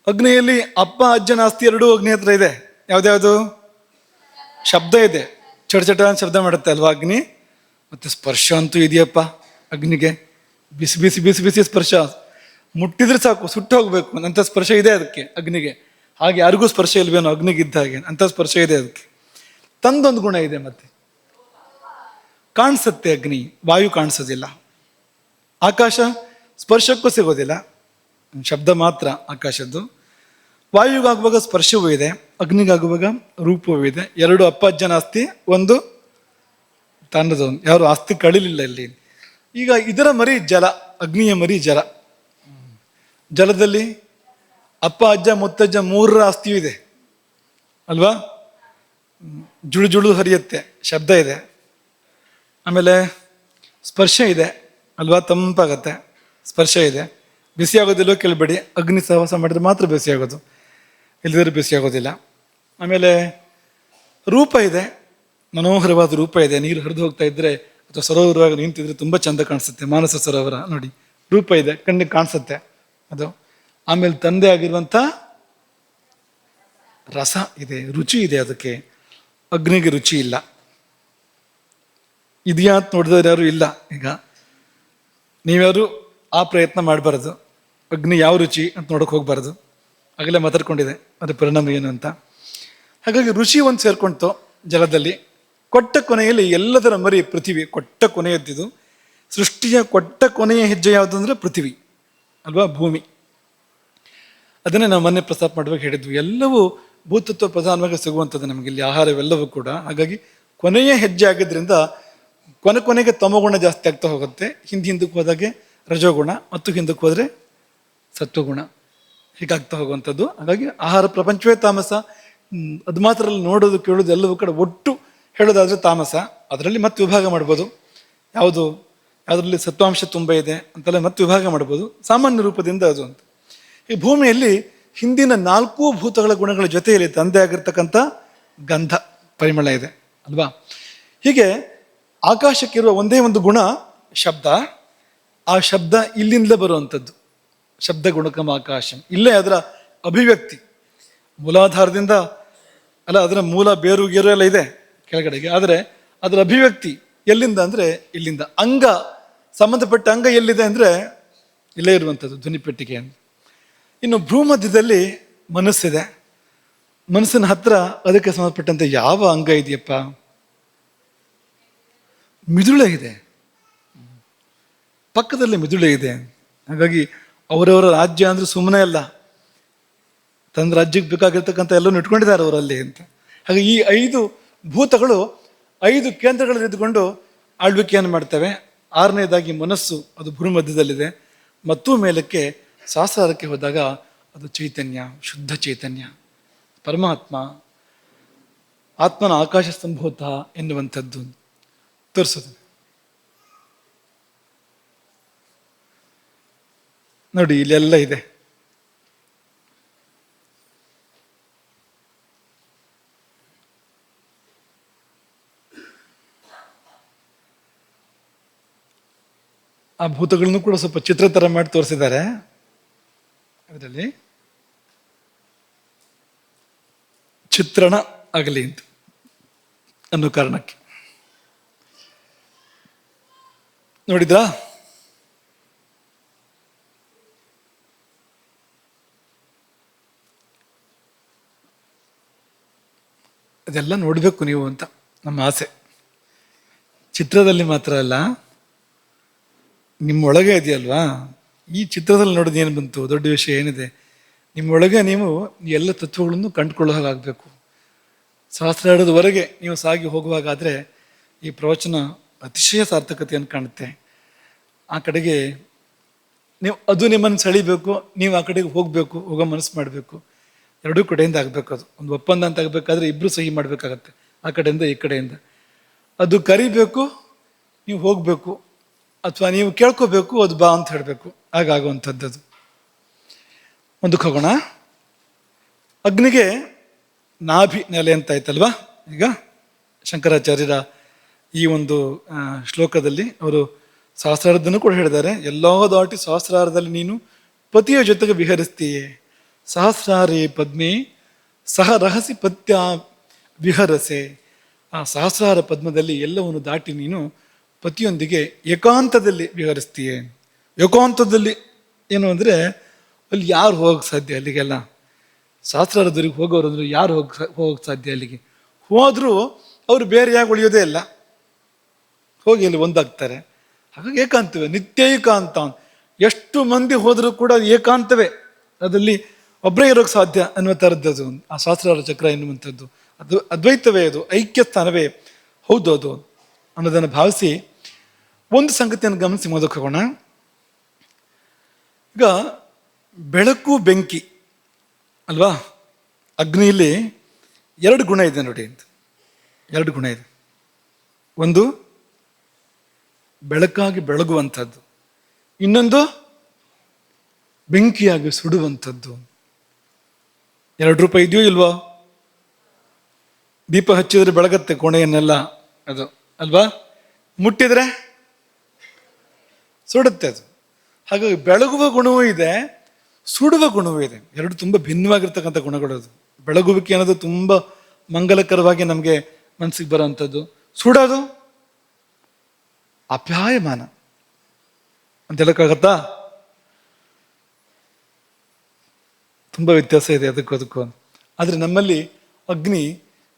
[SPEAKER 1] ಅಗ್ನಿಯಲ್ಲಿ ಅಪ್ಪ ಅಜ್ಜನ ಆಸ್ತಿ ಎರಡೂ ಅಗ್ನಿ ಹತ್ರ ಇದೆ. ಯಾವ್ದ್ಯಾವುದು? ಶಬ್ದ ಇದೆ, ಚಟ ಚಟ ಅಂತ ಶಬ್ದ ಮಾಡುತ್ತೆ ಅಲ್ವಾ ಅಗ್ನಿ. ಮತ್ತೆ ಸ್ಪರ್ಶ ಅಂತೂ ಇದೆಯಪ್ಪ ಅಗ್ನಿಗೆ. ಬಿಸಿ ಬಿಸಿ ಬಿಸಿ ಬಿಸಿ ಸ್ಪರ್ಶ, ಮುಟ್ಟಿದ್ರೆ ಸಾಕು ಸುಟ್ಟು ಹೋಗ್ಬೇಕು ಅಂತ ಸ್ಪರ್ಶ ಇದೆ ಅದಕ್ಕೆ ಅಗ್ನಿಗೆ. ಹಾಗೆ ಯಾರಿಗೂ ಸ್ಪರ್ಶ ಇಲ್ವೇನೋ ಅಗ್ನಿಗಿದ್ದ ಹಾಗೆ, ಅಂತ ಸ್ಪರ್ಶ ಇದೆ ಅದಕ್ಕೆ. ತಂದೊಂದು ಗುಣ ಇದೆ. ಮತ್ತೆ ಕಾಣಿಸುತ್ತೆ ಅಗ್ನಿ, ವಾಯು ಕಾಣಿಸೋದಿಲ್ಲ. ಆಕಾಶ ಸ್ಪರ್ಶಕ್ಕೂ ಸಿಗೋದಿಲ್ಲ, ಶಬ್ದ ಮಾತ್ರ ಆಕಾಶದ್ದು. ವಾಯುಗಾಗುವಾಗ ಸ್ಪರ್ಶವೂ ಇದೆ, ಅಗ್ನಿಗಾಗುವಾಗ ರೂಪವೂ ಇದೆ. ಎರಡು ಅಪ್ಪ ಅಜ್ಜನ ಆಸ್ತಿ, ಒಂದು ತನ್ನದು. ಯಾರು ಆಸ್ತಿ ಕಳಿಲಿಲ್ಲ ಇಲ್ಲಿ. ಈಗ ಇದರ ಮರಿ ಜಲ, ಅಗ್ನಿಯ ಮರಿ ಜಲ. ಜಲದಲ್ಲಿ ಅಪ್ಪ ಅಜ್ಜ ಮುತ್ತಜ್ಜ ಮೂರರ ಆಸ್ತಿಯೂ ಇದೆ ಅಲ್ವಾ? ಜುಳು ಜುಳು ಹರಿಯುತ್ತೆ, ಶಬ್ದ ಇದೆ. ಆಮೇಲೆ ಸ್ಪರ್ಶ ಇದೆ ಅಲ್ವಾ? ತಂಪಾಗತ್ತೆ, ಸ್ಪರ್ಶ ಇದೆ. ಬಿಸಿ ಆಗೋದಿಲ್ಲೋ ಕೇಳಬೇಡಿ, ಅಗ್ನಿ ಸಹವಾಸ ಮಾಡಿದ್ರೆ ಮಾತ್ರ ಬಿಸಿ ಆಗೋದು, ಇಲ್ಲದಿದ್ರೆ ಬಿಸಿ ಆಗೋದಿಲ್ಲ. ಆಮೇಲೆ ರೂಪ ಇದೆ, ಮನೋಹರವಾದ ರೂಪ ಇದೆ. ನೀರು ಹರಿದು ಹೋಗ್ತಾ ಇದ್ರೆ ಅಥವಾ ಸರೋವರವಾಗಿ ನಿಂತಿದ್ರೆ ತುಂಬ ಚಂದ ಕಾಣಿಸುತ್ತೆ. ಮಾನಸ ಸರೋವರ ನೋಡಿ, ರೂಪ ಇದೆ, ಕಣ್ಣಿಗೆ ಕಾಣಿಸುತ್ತೆ ಅದು. ಆಮೇಲೆ ತಂದೆ ಆಗಿರುವಂಥ ರಸ ಇದೆ, ರುಚಿ ಇದೆ ಅದಕ್ಕೆ. ಅಗ್ನಿಗೆ ರುಚಿ ಇಲ್ಲ. ಇದೆಯಾ ಅಂತ ನೋಡಿದವ್ರು ಯಾರು ಇಲ್ಲ. ಈಗ ನೀವ್ಯಾರು ಆ ಪ್ರಯತ್ನ ಮಾಡಬಾರ್ದು. ಅಗ್ನಿ ಯಾವ ರುಚಿ ಅಂತ ನೋಡೋಕೆ ಹೋಗ್ಬಾರ್ದು. ಆಗಲೇ ಮಾತಾಡ್ಕೊಂಡಿದೆ ಅದ್ರ ಪರಿಣಾಮ ಏನು ಅಂತ. ಹಾಗಾಗಿ ರುಚಿ ಒಂದು ಸೇರ್ಕೊಳ್ತು ಜಲದಲ್ಲಿ. ಕೊಟ್ಟ ಕೊನೆಯಲ್ಲಿ ಎಲ್ಲದರ ಮರಿ ಪೃಥ್ವಿ. ಕೊಟ್ಟ ಕೊನೆಯದ್ದಿದು. ಸೃಷ್ಟಿಯ ಕೊಟ್ಟ ಕೊನೆಯ ಹೆಜ್ಜೆ ಯಾವುದು ಅಂದರೆ ಪೃಥ್ವಿ ಅಲ್ವಾ, ಭೂಮಿ. ಅದನ್ನೇ ನಾವು ಮೊನ್ನೆ ಪ್ರಸ್ತಾಪ ಮಾಡುವಾಗ ಹೇಳಿದ್ವಿ, ಎಲ್ಲವೂ ಭೂತತ್ವ ಪ್ರಧಾನವಾಗಿ ಸಿಗುವಂಥದ್ದು ನಮಗೆ ಇಲ್ಲಿ, ಆಹಾರವೆಲ್ಲವೂ ಕೂಡ. ಹಾಗಾಗಿ ಕೊನೆಯ ಹೆಜ್ಜೆ ಆಗಿದ್ದರಿಂದ ಕೊನೆಗೆ ತಮಗುಣ ಜಾಸ್ತಿ ಆಗ್ತಾ ಹೋಗುತ್ತೆ. ಹಿಂದಕ್ಕೆ ಹೋದಾಗೆ ರಜೋಗುಣ, ಮತ್ತು ಹಿಂದಕ್ಕೆ ಹೋದರೆ ಸತ್ವಗುಣ, ಹೀಗಾಗ್ತಾ ಹೋಗುವಂಥದ್ದು. ಹಾಗಾಗಿ ಆಹಾರ ಪ್ರಪಂಚವೇ ತಾಮಸ. ಅದು ಮಾತ್ರ ನೋಡೋದು ಕೇಳೋದು ಎಲ್ಲವೂ ಕಡೆ ಒಟ್ಟು ಹೇಳೋದಾದರೆ ತಾಮಸ. ಅದರಲ್ಲಿ ಮತ್ತೆ ವಿಭಾಗ ಮಾಡ್ಬೋದು, ಯಾವುದರಲ್ಲಿ ಸತ್ವಾಂಶ ತುಂಬ ಇದೆ ಅಂತೆಲ್ಲ ಮತ್ತೆ ವಿಭಾಗ ಮಾಡ್ಬೋದು, ಸಾಮಾನ್ಯ ರೂಪದಿಂದ ಅದು ಅಂತ. ಈ ಭೂಮಿಯಲ್ಲಿ ಹಿಂದಿನ 4 ಭೂತಗಳ ಗುಣಗಳ ಜೊತೆಯಲ್ಲಿ ತಂದೆ ಆಗಿರ್ತಕ್ಕಂಥ ಗಂಧ, ಪರಿಮಳ ಇದೆ ಅಲ್ವಾ. ಹೀಗೆ ಆಕಾಶಕ್ಕಿರುವ ಒಂದೇ ಒಂದು ಗುಣ ಶಬ್ದ. ಆ ಶಬ್ದ ಇಲ್ಲಿಂದಲೇ ಬರುವಂಥದ್ದು, ಶಬ್ದ ಗುಣಕಮ ಆಕಾಶಂ. ಇಲ್ಲೇ ಅದರ ಅಭಿವ್ಯಕ್ತಿ ಮೂಲಾಧಾರದಿಂದ ಅಲ್ಲ, ಅದರ ಮೂಲ ಬೇರು ಗೇರು ಎಲ್ಲ ಇದೆ ಕೆಳಗಡೆಗೆ. ಆದರೆ ಅದರ ಅಭಿವ್ಯಕ್ತಿ ಎಲ್ಲಿಂದ ಅಂದರೆ ಇಲ್ಲಿಂದ. ಅಂಗ, ಸಂಬಂಧಪಟ್ಟ ಅಂಗ ಎಲ್ಲಿದೆ ಅಂದರೆ ಇಲ್ಲೇ ಇರುವಂಥದ್ದು, ಧ್ವನಿಪೆಟ್ಟಿಗೆ ಅಂತ. ಇನ್ನು ಭೂಮಧ್ಯದಲ್ಲಿ ಮನಸ್ಸಿದೆ. ಮನಸ್ಸಿನ ಹತ್ರ ಅದಕ್ಕೆ ಸಂಬಂಧಪಟ್ಟಂತೆ ಯಾವ ಅಂಗ ಇದೆಯಪ್ಪ? ಮಿದುಳೆ ಇದೆ, ಪಕ್ಕದಲ್ಲಿ ಮಿದುಳೆ ಇದೆ. ಹಾಗಾಗಿ ಅವರವರ ರಾಜ್ಯ ಅಂದರೆ ಸುಮ್ಮನೆ ಅಲ್ಲ, ತನ್ನ ರಾಜ್ಯಕ್ಕೆ ಬೇಕಾಗಿರ್ತಕ್ಕಂಥ ಎಲ್ಲವೂ ಇಟ್ಕೊಂಡಿದ್ದಾರೆ ಅವರಲ್ಲಿ ಅಂತ. ಹಾಗೆ ಈ 5 ಭೂತಗಳು 5 ಕೇಂದ್ರಗಳಲ್ಲಿ ಇದ್ದುಕೊಂಡು ಆಳ್ವಿಕೆಯನ್ನು ಮಾಡ್ತವೆ. 6ನೇದಾಗಿ ಮನಸ್ಸು, ಅದು ಭೂಮಧ್ಯದಲ್ಲಿದೆ. ಮತ್ತು ಮೇಲಕ್ಕೆ ಸಹಸ್ರಾರಕ್ಕೆ ಹೋದಾಗ ಅದು ಚೈತನ್ಯ, ಶುದ್ಧ ಚೈತನ್ಯ, ಪರಮಾತ್ಮ, ಆತ್ಮನ ಆಕಾಶ ಸಂಭೂತ ಎನ್ನುವಂಥದ್ದು ತೋರಿಸೋದು. ನೋಡಿ ಇಲ್ಲೆಲ್ಲ ಇದೆ. ಆ ಭೂತಗಳನ್ನು ಕೂಡ ಸ್ವಲ್ಪ ಚಿತ್ರ ಥರ ಮಾಡಿ ತೋರಿಸಿದ್ದಾರೆ ಅದರಲ್ಲಿ ಚಿತ್ರಣ ಆಗಲಿ ಅಂತ ಅನ್ನೋ ಕಾರಣಕ್ಕೆ. ನೋಡಿದ್ರಾ? ಅದೆಲ್ಲ ನೋಡಬೇಕು ನೀವು ಅಂತ ನಮ್ಮ ಆಸೆ. ಚಿತ್ರದಲ್ಲಿ ಮಾತ್ರ ಅಲ್ಲ, ನಿಮ್ಮೊಳಗೆ ಇದೆಯಲ್ವಾ, ಈ ಚಿತ್ರದಲ್ಲಿ ನೋಡೋದು ಏನು ಬಂತು, ದೊಡ್ಡ ವಿಷಯ ಏನಿದೆ, ನಿಮ್ಮೊಳಗೆ ನೀವು ಎಲ್ಲ ತತ್ವಗಳನ್ನು ಕಂಡುಕೊಳ್ಳೋ ಹಾಗಾಗಬೇಕು. ಸಹಸ್ರಾರದವರೆಗೆ ನೀವು ಸಾಗಿ ಹೋಗುವಾಗಾದರೆ ಈ ಪ್ರವಚನ ಅತಿಶಯ ಸಾರ್ಥಕತೆಯನ್ನು ಕಾಣುತ್ತೆ. ಆ ಕಡೆಗೆ ನೀವು ಅದು ನಿಮ್ಮನ್ನು ಸೆಳಿಬೇಕು, ನೀವು ಆ ಕಡೆಗೆ ಹೋಗಬೇಕು, ಹೋಗೋ ಮನಸ್ಸು ಮಾಡಬೇಕು. ಎರಡೂ ಕಡೆಯಿಂದ ಆಗಬೇಕು. ಅದು ಒಂದು ಒಪ್ಪಂದ ಅಂತ ಆಗಬೇಕಾದ್ರೆ ಇಬ್ಬರು ಸಹಿ ಮಾಡಬೇಕಾಗತ್ತೆ, ಆ ಕಡೆಯಿಂದ ಈ ಕಡೆಯಿಂದ. ಅದು ಕರಿಬೇಕು, ನೀವು ಹೋಗಬೇಕು, ಅಥವಾ ನೀವು ಕೇಳ್ಕೋಬೇಕು, ಅದು ಬಾ ಅಂತ ಹೇಳಬೇಕು. ಹಾಗಾಗುವಂಥದ್ದು ಅದು. ಮುಂದಕ್ಕೆ ಹೋಗೋಣ. ಅಗ್ನಿಗೆ ನಾಭಿ ನೆಲೆ ಅಂತ ಆಯ್ತಲ್ವಾ. ಈಗ ಶಂಕರಾಚಾರ್ಯರ ಈ ಒಂದು ಶ್ಲೋಕದಲ್ಲಿ ಅವರು ಸಹಸ್ರಾರದನ್ನು ಕೂಡ ಹೇಳಿದ್ದಾರೆ. ಎಲ್ಲೋ ದಾಟಿ ಸಹಸ್ರಾರದಲ್ಲಿ ನೀನು ಪತಿಯ ಜೊತೆಗೆ ವಿಹರಿಸ್ತೀಯೇ, ಸಹಸ್ರಾರೇ ಪದ್ಮೆ ಸಹ ರಹಸಿ ಪತ್ಯ ವಿಹರಸೆ. ಆ ಸಹಸ್ರಾರ ಪದ್ಮದಲ್ಲಿ ಎಲ್ಲವನ್ನು ದಾಟಿ ನೀನು ಪತಿಯೊಂದಿಗೆ ಏಕಾಂತದಲ್ಲಿ ವಿಹರಿಸ್ತೀಯೇ. ಏಕಾಂತದಲ್ಲಿ ಏನು ಅಂದರೆ ಅಲ್ಲಿ ಯಾರು ಹೋಗಕ್ಕೆ ಸಾಧ್ಯ ಅಲ್ಲಿಗೆಲ್ಲ? ಸಹಸ್ರಾರದವರಿಗೆ ಹೋಗೋರು ಅಂದ್ರೆ ಯಾರು ಹೋಗಕ್ಕೆ ಸಾಧ್ಯ ಅಲ್ಲಿಗೆ? ಹೋದರೂ ಅವರು ಬೇರೆಯಾಗಿ ಉಳಿಯೋದೇ ಇಲ್ಲ, ಹೋಗಿ ಅಲ್ಲಿ ಒಂದಾಗ್ತಾರೆ. ಹಾಗಾಗಿ ಏಕಾಂತವೇ, ನಿತ್ಯ ಏಕಾಂತ. ಎಷ್ಟು ಮಂದಿ ಹೋದರೂ ಕೂಡ ಏಕಾಂತವೇ, ಅದಲ್ಲಿ ಒಬ್ಬರೇ ಇರೋಕ್ಕೆ ಸಾಧ್ಯ ಅನ್ನುವ ಥರದ್ದು ಆ ಸಹಸ್ರಾರ ಚಕ್ರ ಎನ್ನುವಂಥದ್ದು. ಅದು ಅದ್ವೈತವೇ, ಅದು ಐಕ್ಯ ಸ್ಥಾನವೇ ಹೌದು ಅದು ಅನ್ನೋದನ್ನು ಭಾವಿಸಿ ಒಂದು ಸಂಗತಿಯನ್ನು ಗಮನಿಸಿ ಮೊದಲು ಹೋಗೋಣ. ಈಗ ಬೆಳಕು ಬೆಂಕಿ ಅಲ್ವಾ, ಅಗ್ನಿಯಲ್ಲಿ ಎರಡು ಗುಣ ಇದೆ ನೋಡಿ ಅಂತ. ಎರಡು ಗುಣ ಇದೆ. ಒಂದು ಬೆಳಕಾಗಿ ಬೆಳಗುವಂಥದ್ದು, ಇನ್ನೊಂದು ಬೆಂಕಿಯಾಗಿ ಸುಡುವಂಥದ್ದು. ಎರಡು ರೂಪ ಇದೆಯೋ ಇಲ್ವೋ? ದೀಪ ಹಚ್ಚಿದ್ರೆ ಬೆಳಗತ್ತೆ ಕೋಣೆಯನ್ನೆಲ್ಲ, ಅದು ಅಲ್ವಾ? ಮುಟ್ಟಿದ್ರೆ ಸುಡುತ್ತೆ ಅದು. ಹಾಗಾಗಿ ಬೆಳಗುವ ಗುಣವೂ ಇದೆ, ಸುಡುವ ಗುಣವೂ ಇದೆ. ಎರಡು ತುಂಬ ಭಿನ್ನವಾಗಿರ್ತಕ್ಕಂಥ ಗುಣಗಳು. ಅದು ಬೆಳಗುವಿಕೆ ಅನ್ನೋದು ತುಂಬ ಮಂಗಲಕರವಾಗಿ ನಮಗೆ ಮನಸ್ಸಿಗೆ ಬರೋವಂಥದ್ದು. ಸುಡೋದು ಅಪ್ಯಾಯಮಾನ ಅಂತ ಹೇಳಕ್ಕಾಗತ್ತಾ? ತುಂಬ ವ್ಯತ್ಯಾಸ ಇದೆ ಅದಕ್ಕೂ. ಆದರೆ ನಮ್ಮಲ್ಲಿ ಅಗ್ನಿ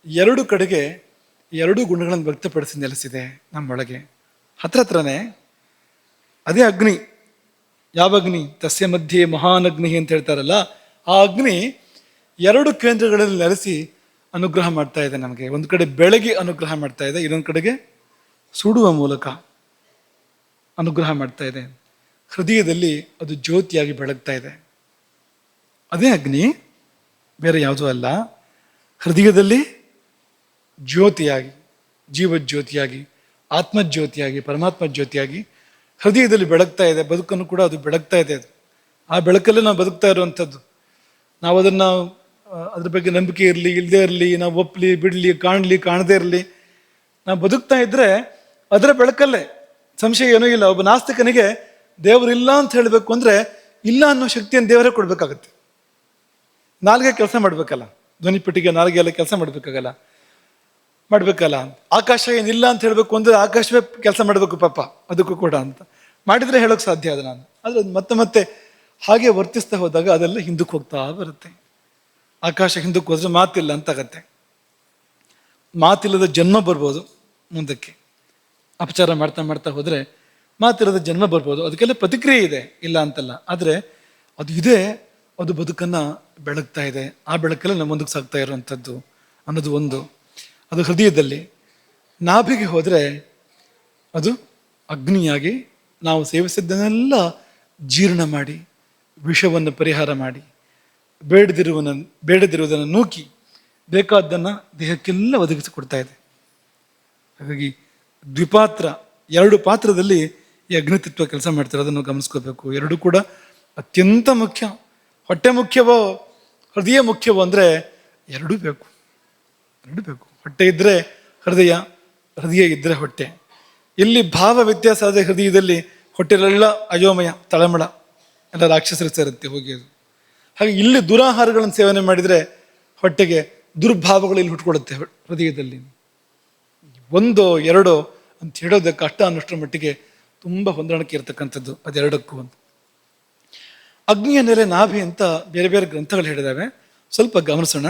[SPEAKER 1] ಎರಡು ಕಡೆಗೆ ಎರಡೂ ಗುಣಗಳನ್ನು ವ್ಯಕ್ತಪಡಿಸಿ ನೆಲೆಸಿದೆ ನಮ್ಮೊಳಗೆ. ಹತ್ರನೇ ಅದೇ ಅಗ್ನಿ. ಯಾವ ಅಗ್ನಿ? ತಸ್ಯ ಮಧ್ಯೆ ಮಹಾನಗ್ನಿ ಅಂತ ಹೇಳ್ತಾರಲ್ಲ, ಆ ಅಗ್ನಿ ಎರಡು ಕೇಂದ್ರಗಳಲ್ಲಿ ನೆಲೆಸಿ ಅನುಗ್ರಹ ಮಾಡ್ತಾ ಇದೆ ನಮಗೆ. ಒಂದು ಕಡೆ ಬೆಳಗಿ ಅನುಗ್ರಹ ಮಾಡ್ತಾ ಇದೆ, ಇನ್ನೊಂದು ಕಡೆಗೆ ಸುಡುವ ಮೂಲಕ ಅನುಗ್ರಹ ಮಾಡ್ತಾ ಇದೆ. ಹೃದಯದಲ್ಲಿ ಅದು ಜ್ಯೋತಿಯಾಗಿ ಬೆಳಗ್ತಾ ಇದೆ. ಅದೇ ಅಗ್ನಿ, ಬೇರೆ ಯಾವುದೂ ಅಲ್ಲ. ಹೃದಯದಲ್ಲಿ ಜ್ಯೋತಿಯಾಗಿ, ಜೀವಜ್ಯೋತಿಯಾಗಿ, ಆತ್ಮಜ್ಯೋತಿಯಾಗಿ, ಪರಮಾತ್ಮ ಜ್ಯೋತಿಯಾಗಿ ಹೃದಯದಲ್ಲಿ ಬೆಳಗ್ತಾ ಇದೆ. ಬದುಕನ್ನು ಕೂಡ ಅದು ಬೆಳಗ್ತಾ ಇದೆ. ಅದು ಆ ಬೆಳಕಲ್ಲೇ ನಾವು ಬದುಕ್ತಾ ಇರುವಂಥದ್ದು. ನಾವು ಅದನ್ನು ಅದ್ರ ಬಗ್ಗೆ ನಂಬಿಕೆ ಇರಲಿ ಇಲ್ಲದೆ ಇರಲಿ, ನಾವು ಒಪ್ಪಲಿ ಬಿಡಲಿ, ಕಾಣಲಿ ಕಾಣದೇ ಇರಲಿ, ನಾವು ಬದುಕ್ತಾ ಇದ್ರೆ ಅದರ ಬೆಳಕಲ್ಲೇ, ಸಂಶಯ ಏನೂ ಇಲ್ಲ. ಒಬ್ಬ ನಾಸ್ತಿಕನಿಗೆ ದೇವರಿಲ್ಲ ಅಂತ ಹೇಳಬೇಕು ಅಂದರೆ ಇಲ್ಲ ಅನ್ನೋ ಶಕ್ತಿಯನ್ನು ದೇವರೇ ಕೊಡಬೇಕಾಗತ್ತೆ. ನಾಲ್ಗೆ ಕೆಲಸ ಮಾಡಬೇಕಲ್ಲ, ಧ್ವನಿಪೆಟ್ಟಿಗೆ ನಾಲ್ಗೆ ಎಲ್ಲ ಕೆಲಸ ಮಾಡಬೇಕಲ್ಲ. ಆಕಾಶ ಏನಿಲ್ಲ ಅಂತ ಹೇಳಬೇಕು ಅಂದರೆ ಆಕಾಶವೇ ಕೆಲಸ ಮಾಡಬೇಕು ಪಾಪ, ಅದಕ್ಕೂ ಕೂಡ ಅಂತ ಮಾಡಿದರೆ ಹೇಳೋಕೆ ಸಾಧ್ಯ ಅದು ನಾನು. ಆದರೆ ಅದು ಮತ್ತೆ ಹಾಗೆ ವರ್ತಿಸ್ತಾ ಹೋದಾಗ ಅದೆಲ್ಲ ಹಿಂದಕ್ಕೆ ಹೋಗ್ತಾ ಬರುತ್ತೆ. ಆಕಾಶ ಹಿಂದಕ್ಕೆ ಹೋದ್ರೆ ಮಾತಿಲ್ಲ ಅಂತಾಗತ್ತೆ. ಮಾತಿಲ್ಲದ ಜನ್ಮ ಬರ್ಬೋದು ಮುಂದಕ್ಕೆ. ಅಪಚಾರ ಮಾಡ್ತಾ ಹೋದರೆ ಮಾತಿಲ್ಲದ ಜನ್ಮ ಬರ್ಬೋದು. ಅದಕ್ಕೆಲ್ಲ ಪ್ರತಿಕ್ರಿಯೆ ಇದೆ, ಇಲ್ಲ ಅಂತಲ್ಲ. ಆದರೆ ಅದು ಇದೆ, ಅದು ಬದುಕನ್ನು ಬೆಳಗ್ತಾ ಇದೆ. ಆ ಬೆಳಕಲ್ಲಿ ನಾವು ಮುಂದಕ್ಕೆ ಸಾಗ್ತಾ ಇರುವಂಥದ್ದು ಅನ್ನೋದು ಒಂದು. ಅದು ಹೃದಯದಲ್ಲಿ. ನಾಭಿಗೆ ಹೋದರೆ ಅದು ಅಗ್ನಿಯಾಗಿ ನಾವು ಸೇವಿಸಿದ್ದನ್ನೆಲ್ಲ ಜೀರ್ಣ ಮಾಡಿ, ವಿಷವನ್ನು ಪರಿಹಾರ ಮಾಡಿ, ಬೇಡದಿರುವುದನ್ನು ನೂಕಿ ಬೇಕಾದ್ದನ್ನು ದೇಹಕ್ಕೆಲ್ಲ ಒದಗಿಸಿಕೊಡ್ತಾ ಇದೆ. ಹಾಗಾಗಿ ದ್ವಿಪಾತ್ರ, ಎರಡು ಪಾತ್ರದಲ್ಲಿ ಈ ಅಗ್ನಿತತ್ವ ಕೆಲಸ ಮಾಡ್ತಾರೆ. ಅದನ್ನು ಗಮನಿಸ್ಕೋಬೇಕು. ಎರಡೂ ಕೂಡ ಅತ್ಯಂತ ಮುಖ್ಯ. ಹೊಟ್ಟೆ ಮುಖ್ಯವೋ ಹೃದಯ ಮುಖ್ಯವೋ ಅಂದರೆ ಎರಡೂ ಬೇಕು. ಹೊಟ್ಟೆ ಇದ್ದರೆ ಹೃದಯ, ಹೃದಯ ಇದ್ದರೆ ಹೊಟ್ಟೆ. ಎಲ್ಲಿ ಭಾವ ವ್ಯತ್ಯಾಸ ಆದರೆ ಹೃದಯದಲ್ಲಿ ಹೊಟ್ಟೆಲೆಲ್ಲ ಅಯೋಮಯ, ತಳಮಳ ಎಲ್ಲ ರಾಕ್ಷಸರು ಸೇರುತ್ತೆ ಹೋಗಿ ಅದು. ಹಾಗೆ ಇಲ್ಲಿ ದುರಾಹಾರಗಳನ್ನು ಸೇವನೆ ಮಾಡಿದರೆ ಹೊಟ್ಟೆಗೆ ದುರ್ಭಾವಗಳು ಇಲ್ಲಿ ಹುಟ್ಕೊಡುತ್ತೆ ಹೃದಯದಲ್ಲಿ. ಒಂದೋ ಎರಡೋ ಅಂತ ಹೇಳೋದಕ್ಕೆ ಕಷ್ಟ ಅನ್ನೋಷ್ಟರ ಮಟ್ಟಿಗೆ ತುಂಬ ಹೊಂದಾಣಿಕೆ ಇರತಕ್ಕಂಥದ್ದು ಅದೆರಡಕ್ಕೂ. ಒಂದು ಅಗ್ನಿಯ ನೆಲೆ ನಾಭಿ ಅಂತ ಬೇರೆ ಬೇರೆ ಗ್ರಂಥಗಳು ಹೇಳಿದ್ದಾವೆ, ಸ್ವಲ್ಪ ಗಮನಿಸೋಣ.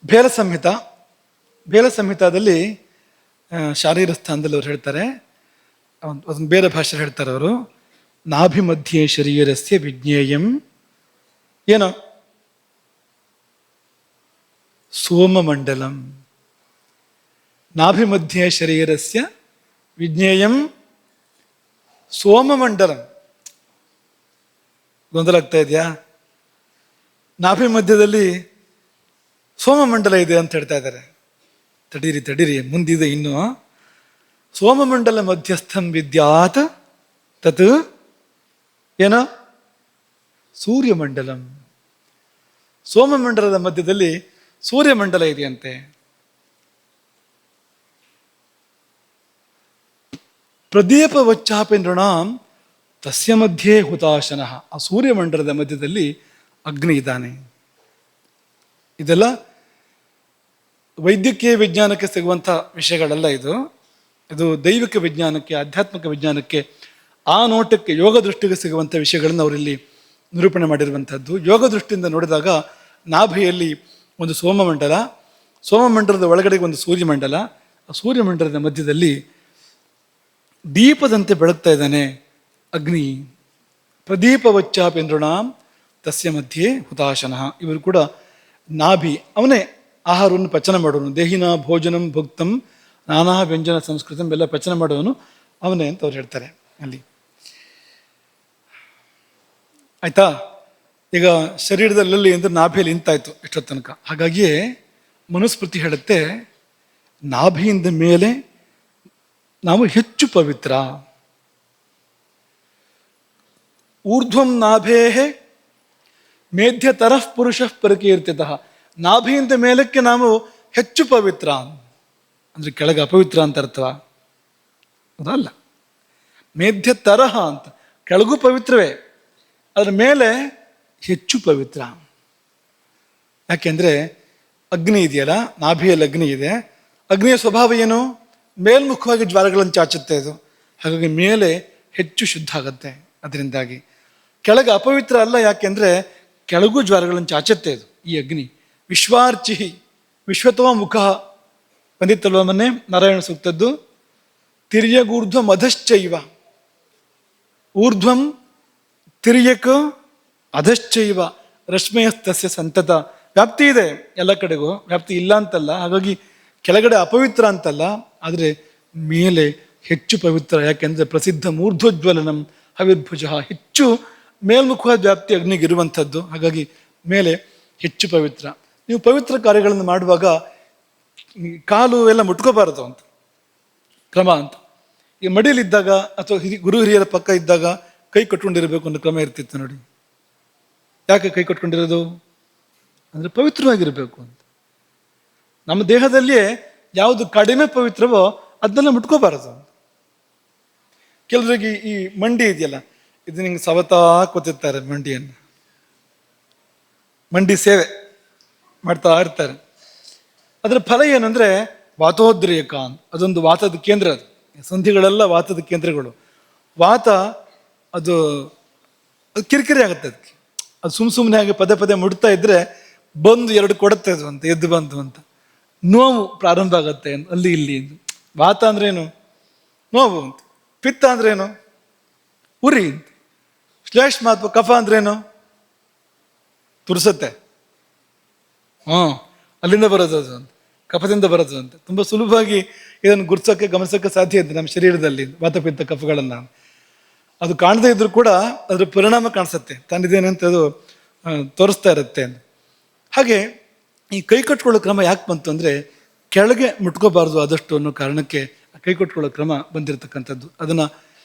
[SPEAKER 1] ಬೇಲ ಸಂಹಿತ, ಬೇಲ ಸಂಹಿತಾದಲ್ಲಿ ಶಾರೀರ ಸ್ಥಾನದಲ್ಲಿ ಅವ್ರು ಹೇಳ್ತಾರೆ, ಅದನ್ನು ಬೇರೆ ಭಾಷೆ ಹೇಳ್ತಾರೆ ಅವರು, ನಾಭಿ ಮಧ್ಯೆ ಶರೀರಸ್ಯ ವಿಜ್ಞೇಯಂ ಏನೋ ಸೋಮಮಂಡಲಂ. ನಾಭಿ ಮಧ್ಯೆ ಶರೀರಸ್ಯ ವಿಜ್ಞೇಯಂ ಸೋಮಮಂಡಲಂ. ಗೊಂದಲ ಆಗ್ತಾ ಇದೆಯಾ? ನಾಭಿ ಮಧ್ಯದಲ್ಲಿ ಸೋಮಮಂಡಲ ಇದೆ ಅಂತ ಹೇಳ್ತಾ ಇದ್ದಾರೆ. ತಡೀರಿ ಮುಂದಿದೆ ಇನ್ನು. ಸೋಮಮಂಡಲ ಮಧ್ಯಸ್ಥಂ ವಿದ್ಯಾತ್ ತತ್ ಏನ ಸೂರ್ಯಮಂಡಲಂ. ಸೋಮಮಂಡಲದ ಮಧ್ಯದಲ್ಲಿ ಸೂರ್ಯಮಂಡಲ ಇದೆಯಂತೆ. ಪ್ರದೀಪ ವಚ್ಚಾಪೇಂದ್ರಣಾಂ ತಸ್ಯ ಮಧ್ಯೆ ಹುತಾಶನಃ. ಆ ಸೂರ್ಯಮಂಡಲದ ಮಧ್ಯದಲ್ಲಿ ಅಗ್ನಿ ಇದ್ದಾನೆ. ಇದೆಲ್ಲ ವೈದ್ಯಕೀಯ ವಿಜ್ಞಾನಕ್ಕೆ ಸಿಗುವಂಥ ವಿಷಯಗಳೆಲ್ಲ ಇದು. ಇದು ದೈವಿಕ ವಿಜ್ಞಾನಕ್ಕೆ, ಆಧ್ಯಾತ್ಮಿಕ ವಿಜ್ಞಾನಕ್ಕೆ, ಆ ನೋಟಕ್ಕೆ, ಯೋಗ ದೃಷ್ಟಿಗೆ ಸಿಗುವಂಥ ವಿಷಯಗಳನ್ನು ಅವರಲ್ಲಿ ನಿರೂಪಣೆ ಮಾಡಿರುವಂಥದ್ದು. ಯೋಗ ದೃಷ್ಟಿಯಿಂದ ನೋಡಿದಾಗ ನಾಭಿಯಲ್ಲಿ ಒಂದು ಸೋಮಮಂಡಲ, ಸೋಮಮಂಡಲದ ಒಳಗಡೆ ಒಂದು ಸೂರ್ಯಮಂಡಲ, ಆ ಸೂರ್ಯಮಂಡಲದ ಮಧ್ಯದಲ್ಲಿ ದೀಪದಂತೆ ಬೆಳಗ್ತಾ ಇದ್ದಾನೆ ಅಗ್ನಿ. ಪ್ರದೀಪವಚ್ಚಾಪೇಂದ್ರಣಾಂ ತಸ್ಯ ಮಧ್ಯೆ ಹುತಾಶನಃ. ಇವರು ಕೂಡ ನಾಭಿ, ಅವನೇ ಆಹಾರವನ್ನು ಪಚನ ಮಾಡೋನು. ದೇಹಿನ ಭೋಜನಂ ಭುಕ್ತಂ ನಾನಾ ವ್ಯಂಜನ ಸಂಸ್ಕೃತಂ ಎಲ್ಲ ಪಚನ ಮಾಡೋನು ಅವನೇ ಅಂತ ಅವ್ರು ಹೇಳ್ತಾರೆ ಅಲ್ಲಿ. ಆಯ್ತಾ? ಈಗ ಶರೀರದಲ್ಲಿ ಅಂದರೆ ನಾಭಿಯಲ್ಲಿ ನಿಂತಾಯ್ತು ಇಷ್ಟೋ ತನಕ. ಹಾಗಾಗಿಯೇ ಮನುಸ್ಮೃತಿ ಹೇಳುತ್ತೆ, ನಾಭಿಯಿಂದ ಮೇಲೆ ನಾವು ಹೆಚ್ಚು ಪವಿತ್ರ. ಊರ್ಧ್ವಂ ನಾಭೇಹೆ ಮೇಧ್ಯತರಃ ಪುರುಷಃ ಪರಿಕೀರ್ತಿತಃ. ನಾಭಿಯಿಂದ ಮೇಲಕ್ಕೆ ನಾವು ಹೆಚ್ಚು ಪವಿತ್ರ ಅಂದ್ರೆ ಕೆಳಗೆ ಅಪವಿತ್ರ ಅಂತ ಅರ್ಥವಾ? ಅದಲ್ಲ. ಮೇಧ್ಯ ತರಹ ಅಂತ, ಕೆಳಗೂ ಪವಿತ್ರವೇ, ಅದರ ಮೇಲೆ ಹೆಚ್ಚು ಪವಿತ್ರ. ಯಾಕೆಂದ್ರೆ ಅಗ್ನಿ ಇದೆಯಲ್ಲ, ನಾಭಿಯಲ್ಲಿ ಅಗ್ನಿ ಇದೆ. ಅಗ್ನಿಯ ಸ್ವಭಾವ ಏನು? ಮೇಲ್ಮುಖವಾಗಿ ಜ್ವಾಲಗಳನ್ನು ಚಾಚುತ್ತೆ ಅದು. ಹಾಗಾಗಿ ಮೇಲೆ ಹೆಚ್ಚು ಶುದ್ಧ ಆಗುತ್ತೆ. ಅದರಿಂದಾಗಿ ಕೆಳಗೆ ಅಪವಿತ್ರ ಅಲ್ಲ. ಯಾಕೆಂದ್ರೆ ಕೆಳಗೂ ಜ್ವಾಲಗಳನ್ನು ಚಾಚುತ್ತೆ ಅದು ಈ ಅಗ್ನಿ. ವಿಶ್ವಾರ್ಚಿ ವಿಶ್ವತೋ ಮುಖ ಬಂದಿತ್ತಲ್ವ ಮೊನ್ನೆ ನಾರಾಯಣ ಸೂಕ್ತದ್ದು. ತಿರ್ಯಗೂರ್ಧ್ವಂ ಅಧಶ್ಚೈವ. ಊರ್ಧ್ವಂ ತಿರ್ಯಕ್ ಅಧಶ್ಚೈವ ರಶ್ಮೇಯಸ್ತಸ್ಯ ಸಂತತ. ವ್ಯಾಪ್ತಿ ಇದೆ ಎಲ್ಲ ಕಡೆಗೂ, ವ್ಯಾಪ್ತಿ ಇಲ್ಲ ಅಂತಲ್ಲ. ಹಾಗಾಗಿ ಕೆಳಗಡೆ ಅಪವಿತ್ರ ಅಂತಲ್ಲ, ಆದರೆ ಮೇಲೆ ಹೆಚ್ಚು ಪವಿತ್ರ. ಯಾಕೆಂದ್ರೆ ಪ್ರಸಿದ್ಧ ಮೂರ್ಧ್ವಜ್ವಲನಂ ಹವಿರ್ಭುಜ. ಹೆಚ್ಚು ಮೇಲ್ಮುಖವಾದ ವ್ಯಾಪ್ತಿ ಅಗ್ನಿಗಿರುವಂಥದ್ದು. ಹಾಗಾಗಿ ಮೇಲೆ ಹೆಚ್ಚು ಪವಿತ್ರ. ನೀವು ಪವಿತ್ರ ಕಾರ್ಯಗಳನ್ನು ಮಾಡುವಾಗ ಕಾಲು ಎಲ್ಲ ಮುಟ್ಕೋಬಾರದು ಅಂತ ಕ್ರಮ ಅಂತ. ಈ ಮಡಿಯಲ್ಲಿದ್ದಾಗ ಅಥವಾ ಗುರು ಹಿರಿಯರ ಪಕ್ಕ ಇದ್ದಾಗ ಕೈ ಕಟ್ಕೊಂಡಿರಬೇಕು ಅನ್ನೋ ಕ್ರಮ ಇರ್ತಿತ್ತು ನೋಡಿ. ಯಾಕೆ ಕೈ ಕಟ್ಕೊಂಡಿರೋದು? ಅಂದರೆ ಪವಿತ್ರವಾಗಿರಬೇಕು ಅಂತ. ನಮ್ಮ ದೇಹದಲ್ಲಿಯೇ ಯಾವುದು ಕಡಿಮೆ ಪವಿತ್ರವೋ ಅದನ್ನೆಲ್ಲ ಮುಟ್ಕೋಬಾರದು. ಕೆಲವರಿಗೆ ಈ ಮಂಡಿ ಇದೆಯಲ್ಲ, ಇದು ನಿಂಗೆ ಸವತಾ ಕೂತಿರ್ತಾರೆ ಮಂಡಿಯನ್ನು. ಮಂಡಿ ಸೇವೆ ಮಾಡ್ತಾ ಇರ್ತಾರೆ. ಅದರ ಫಲ ಏನಂದ್ರೆ ವಾತೋದ್ರೇಕ ಅಂತ. ಅದೊಂದು ವಾತದ ಕೇಂದ್ರ. ಅದು ಸಂಧಿಗಳೆಲ್ಲ ವಾತದ ಕೇಂದ್ರಗಳು. ವಾತ ಅದು ಕಿರಿಕಿರಿ ಆಗುತ್ತೆ ಅದಕ್ಕೆ. ಅದು ಸುಮ್ಮನೆ ಹಾಗೆ ಪದೇ ಪದೇ ಮುಡ್ತಾ ಇದ್ರೆ ಬಂದು ಎರಡು ಕೊಡುತ್ತೆ ಅದು ಅಂತ, ಎದ್ದು ಬಂದು ಅಂತ ನೋವು ಪ್ರಾರಂಭ ಆಗತ್ತೆ ಅಲ್ಲಿ ಇಲ್ಲಿ. ವಾತ ಅಂದ್ರೇನು? ನೋವು ಅಂತ. ಪಿತ್ತ ಅಂದ್ರೇನು? ಉರಿ ಅಂತ. ಶ್ಲೇಷ್ಮ ಅಥವಾ ಕಫ ಅಂದ್ರೇನು? ತುರ್ಸತ್ತೆ. ಅಲ್ಲಿಂದ ಬರೋದು ಅದು ಅಂತ, ಕಫದಿಂದ ಬರೋದು ಅಂತ. ತುಂಬ ಸುಲಭವಾಗಿ ಇದನ್ನು ಗುರ್ಸೋಕ್ಕೆ ಗಮನಿಸೋಕ್ಕೆ ಸಾಧ್ಯ ಇದೆ ನಮ್ಮ ಶರೀರದಲ್ಲಿ ವಾತಪಿತ್ತ ಕಫಗಳನ್ನು. ಅದು ಕಾಣದೇ ಇದ್ರೂ ಕೂಡ ಅದ್ರ ಪರಿಣಾಮ ಕಾಣಿಸುತ್ತೆ, ತನ್ನಿದೇನೆ ಅಂತ ಅದು ತೋರಿಸ್ತಾ ಇರುತ್ತೆ. ಹಾಗೆ ಈ ಕೈ ಕಟ್ಕೊಳ್ಳೋ ಕ್ರಮ ಯಾಕೆ ಬಂತು ಅಂದರೆ ಕೆಳಗೆ ಮುಟ್ಕೋಬಾರ್ದು ಆದಷ್ಟು ಅನ್ನೋ ಕಾರಣಕ್ಕೆ ಕೈ ಕಟ್ಕೊಳ್ಳೋ ಕ್ರಮ ಬಂದಿರತಕ್ಕಂಥದ್ದು. ಅದನ್ನು